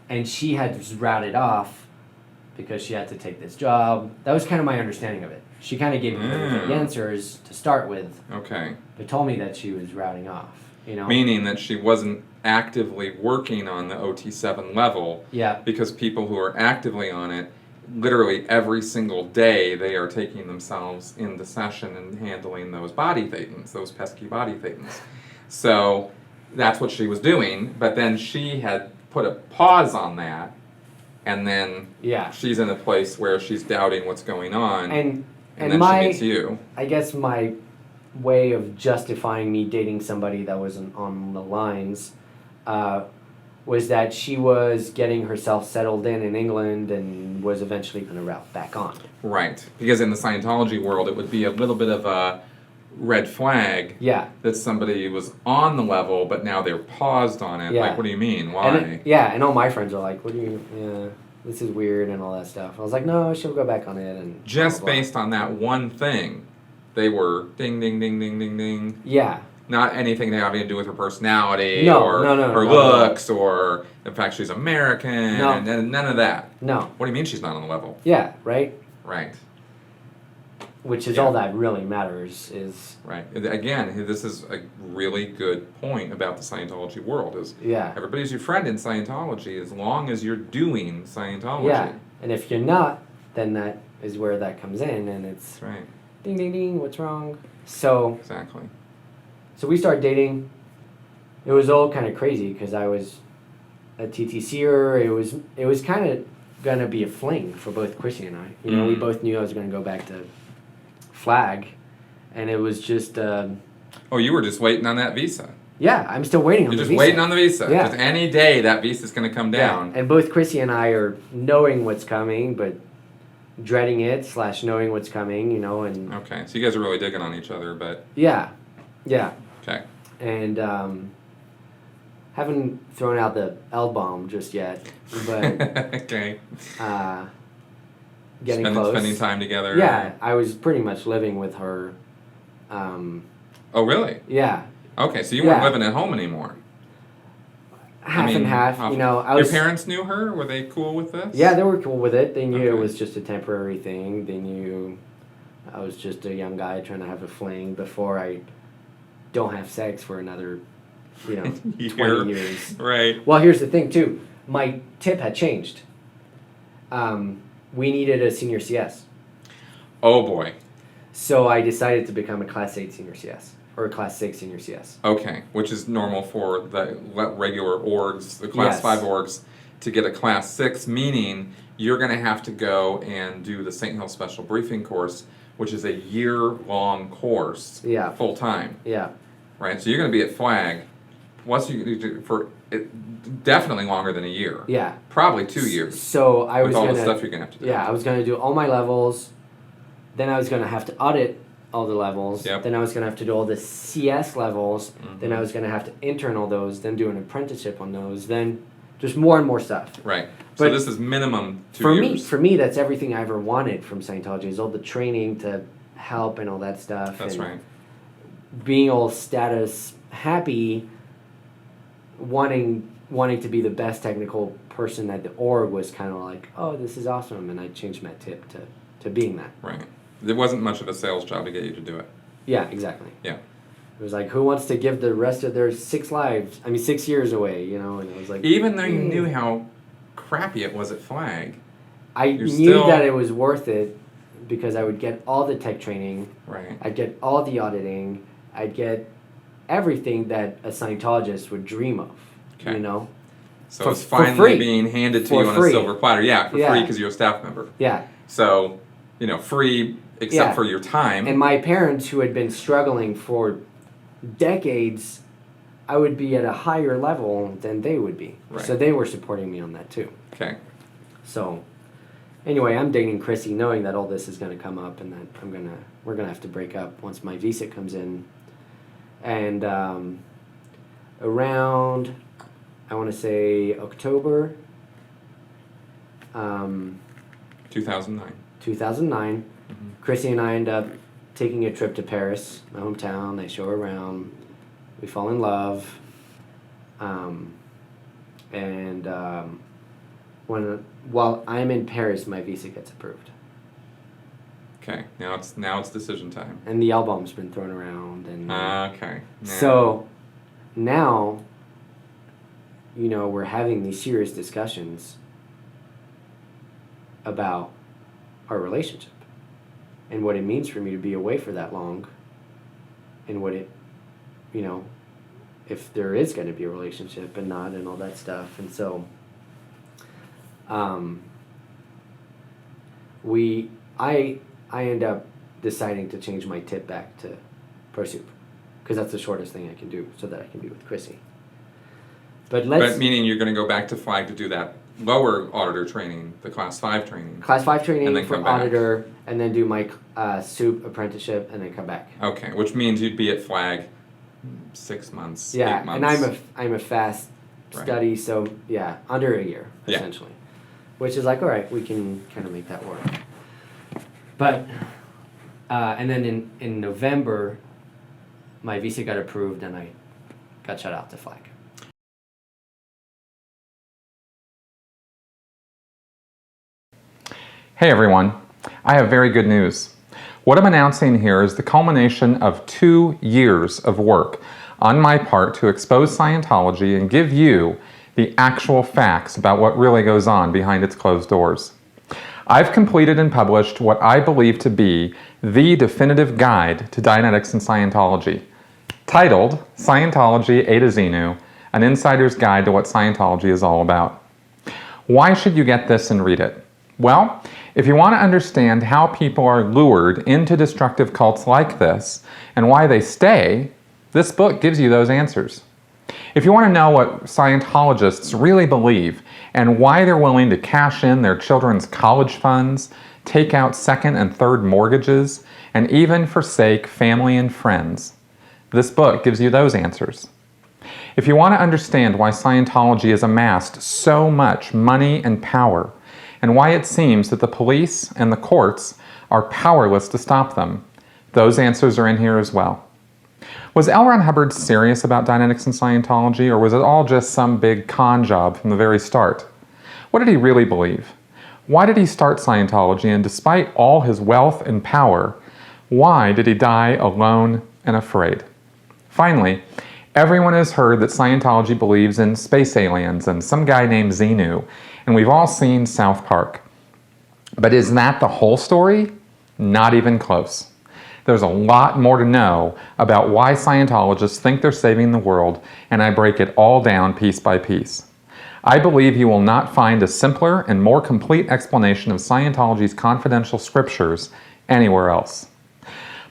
[SPEAKER 2] And she had just routed off because she had to take this job. That was kind of my understanding of it. She kind of gave me the answers to start with.
[SPEAKER 1] Okay.
[SPEAKER 2] But told me that she was routing off.
[SPEAKER 1] Meaning that she wasn't actively working on the OT7 level.
[SPEAKER 2] Yeah.
[SPEAKER 1] Because people who are actively on it, literally every single day, they are taking themselves into session and handling those body thetans, those pesky body thetans. So that's what she was doing, but then she had put a pause on that, and then she's in a place where she's doubting what's going on, and then she meets you.
[SPEAKER 2] I guess my way of justifying me dating somebody that wasn't on the lines was that she was getting herself settled in England and was eventually going to route back on.
[SPEAKER 1] Right, because in the Scientology world it would be a little bit of a red flag that somebody was on the level but now they're paused on it. Like, what do you mean? Why?
[SPEAKER 2] And all my friends are like, what do you... this is weird and all that stuff. I was like, no, she'll go back on it. And
[SPEAKER 1] Just
[SPEAKER 2] blah, blah, blah.
[SPEAKER 1] based on that one thing, they were ding, ding, ding, ding, ding, ding.
[SPEAKER 2] Yeah.
[SPEAKER 1] Not anything that having to do with her personality
[SPEAKER 2] No,
[SPEAKER 1] or
[SPEAKER 2] no,
[SPEAKER 1] her looks or the fact she's American and none of that.
[SPEAKER 2] No.
[SPEAKER 1] What do you mean she's not on the level?
[SPEAKER 2] Yeah, right?
[SPEAKER 1] Right.
[SPEAKER 2] Which is all that really matters is...
[SPEAKER 1] Right. Again, this is a really good point about the Scientology world is everybody's your friend in Scientology as long as you're doing Scientology.
[SPEAKER 2] Yeah, and if you're not, then that is where that comes in, and it's...
[SPEAKER 1] That's right.
[SPEAKER 2] Ding, ding, ding, what's wrong? So...
[SPEAKER 1] Exactly.
[SPEAKER 2] So we started dating. It was all kind of crazy because I was a TTCer. It was kind of going to be a fling for both Chrissy and I. You know, we both knew I was going to go back to Flag, and it was just...
[SPEAKER 1] oh, you were just waiting on that visa.
[SPEAKER 2] Yeah, I'm still waiting on the visa.
[SPEAKER 1] You're just waiting on the visa.
[SPEAKER 2] Yeah.
[SPEAKER 1] Because any day that visa's going to come down.
[SPEAKER 2] Yeah. And both Chrissy and I are knowing what's coming, but dreading it / knowing what's coming, you know, and...
[SPEAKER 1] Okay, so you guys are really digging on each other, but...
[SPEAKER 2] Yeah.
[SPEAKER 1] Okay.
[SPEAKER 2] And haven't thrown out the L-bomb just yet, but
[SPEAKER 1] okay.
[SPEAKER 2] Getting close.
[SPEAKER 1] Spending time together.
[SPEAKER 2] Yeah, I was pretty much living with her.
[SPEAKER 1] Oh, really?
[SPEAKER 2] Yeah.
[SPEAKER 1] Okay, so you weren't living at home anymore.
[SPEAKER 2] Half and half. You know,
[SPEAKER 1] your parents knew her. Were they cool with this?
[SPEAKER 2] Yeah, they were cool with it. They knew it was just a temporary thing. They knew I was just a young guy trying to have a fling before I don't have sex for another, 20 years.
[SPEAKER 1] Right.
[SPEAKER 2] Well, here's the thing, too. My tip had changed. We needed a senior CS.
[SPEAKER 1] Oh, boy.
[SPEAKER 2] So I decided to become a Class 8 senior CS, or a Class 6 senior CS.
[SPEAKER 1] Okay, which is normal for the regular orgs, the Class 5 orgs, to get a Class 6, meaning you're going to have to go and do the St. Hill Special Briefing course, which is a year-long course, full-time.
[SPEAKER 2] Yeah.
[SPEAKER 1] Right, so you're going to be at Flag for definitely longer than a year.
[SPEAKER 2] Yeah.
[SPEAKER 1] Probably 2 years.
[SPEAKER 2] So I was
[SPEAKER 1] with all the stuff you're going to have to do.
[SPEAKER 2] Yeah, I was going to do all my levels. Then I was going to have to audit all the levels.
[SPEAKER 1] Yep.
[SPEAKER 2] Then I was going to have to do all the CS levels. Mm-hmm. Then I was going to have to intern all those. Then do an apprenticeship on those. Then just more and more stuff.
[SPEAKER 1] Right.
[SPEAKER 2] But
[SPEAKER 1] so this is minimum 2 years.
[SPEAKER 2] For me, that's everything I ever wanted from Scientology. Is all the training to help and all that stuff.
[SPEAKER 1] That's
[SPEAKER 2] and
[SPEAKER 1] right.
[SPEAKER 2] Being all status happy, wanting to be the best technical person at the org was kind of like, oh, this is awesome, and I changed my tip to being that.
[SPEAKER 1] Right. There wasn't much of a sales job to get you to do it.
[SPEAKER 2] Yeah, exactly.
[SPEAKER 1] Yeah.
[SPEAKER 2] It was like, who wants to give the rest of their 6 years away, and it was like...
[SPEAKER 1] Even though you knew how crappy it was at Flag.
[SPEAKER 2] I knew that it was worth it because I would get all the tech training.
[SPEAKER 1] Right.
[SPEAKER 2] I'd get all the auditing. I'd get everything that a Scientologist would dream of,
[SPEAKER 1] So it's finally being handed to you on a silver platter. Yeah, for free because you're a staff member.
[SPEAKER 2] Yeah.
[SPEAKER 1] So, free except for your time.
[SPEAKER 2] And my parents, who had been struggling for decades, I would be at a higher level than they would be.
[SPEAKER 1] Right.
[SPEAKER 2] So they were supporting me on that too.
[SPEAKER 1] Okay.
[SPEAKER 2] So, anyway, I'm dating Chrissy, knowing that all this is going to come up and that we're gonna have to break up once my visa comes in. And around, I want to say October
[SPEAKER 1] 2009.
[SPEAKER 2] 2009, Chrissy and I end up taking a trip to Paris, my hometown. I show her around. We fall in love. While I'm in Paris, my visa gets approved.
[SPEAKER 1] Okay, now it's decision time.
[SPEAKER 2] And the album's been thrown around, and
[SPEAKER 1] okay.
[SPEAKER 2] So now, we're having these serious discussions about our relationship and what it means for me to be away for that long, and what it, if there is going to be a relationship and not, and all that stuff. And so, I end up deciding to change my tip back to Pro Soup, because that's the shortest thing I can do, so that I can be with Chrissy. But
[SPEAKER 1] meaning you're going to go back to Flag to do that lower auditor training, the Class 5 training.
[SPEAKER 2] Class 5 training
[SPEAKER 1] and then
[SPEAKER 2] for auditor, and then do my Soup apprenticeship, and then come back.
[SPEAKER 1] Okay, which means you'd be at Flag 6 months, 8 months.
[SPEAKER 2] And I'm a fast study, so under a year, essentially. which is like, all right, we can kind of make that work. But, and then in November, my visa got approved and I got shot out to flag.
[SPEAKER 1] Hey everyone, I have very good news. What I'm announcing here is the culmination of 2 years of work on my part to expose Scientology and give you the actual facts about what really goes on behind its closed doors. I've completed and published what I believe to be the definitive guide to Dianetics and Scientology, titled Scientology A to Xenu, an insider's guide to what Scientology is all about. Why should you get this and read it? Well, if you want to understand how people are lured into destructive cults like this and why they stay, this book gives you those answers. If you want to know what Scientologists really believe and why they're willing to cash in their children's college funds, take out second and third mortgages, and even forsake family and friends, this book gives you those answers. If you want to understand why Scientology has amassed so much money and power, and why it seems that the police and the courts are powerless to stop them, those answers are in here as well. Was L. Ron Hubbard serious about Dianetics and Scientology, or was it all just some big con job from the very start? What did he really believe? Why did he start Scientology, and despite all his wealth and power, why did he die alone and afraid? Finally, everyone has heard that Scientology believes in space aliens and some guy named Xenu, and we've all seen South Park. But is that the whole story? Not even close. There's a lot more to know about why Scientologists think they're saving the world, and I break it all down piece by piece. I believe you will not find a simpler and more complete explanation of Scientology's confidential scriptures anywhere else.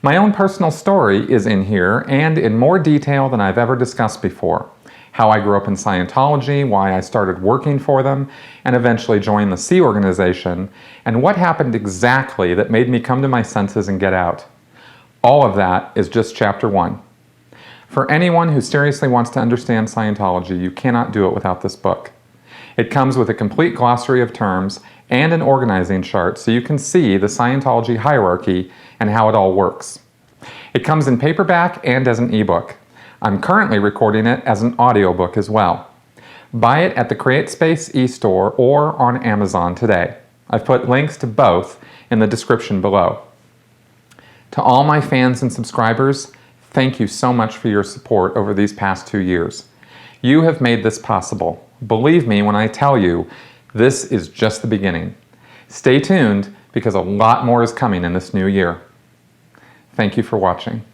[SPEAKER 1] My own personal story is in here and in more detail than I've ever discussed before. How I grew up in Scientology, why I started working for them, and eventually joined the Sea Organization, and what happened exactly that made me come to my senses and get out. All of that is just chapter 1. For anyone who seriously wants to understand Scientology, you cannot do it without this book. It comes with a complete glossary of terms and an organizing chart so you can see the Scientology hierarchy and how it all works. It comes in paperback and as an ebook. I'm currently recording it as an audiobook as well. Buy it at the CreateSpace e-store or on Amazon today. I've put links to both in the description below. To all my fans and subscribers, thank you so much for your support over these past 2 years. You have made this possible. Believe me when I tell you, this is just the beginning. Stay tuned because a lot more is coming in this new year. Thank you for watching.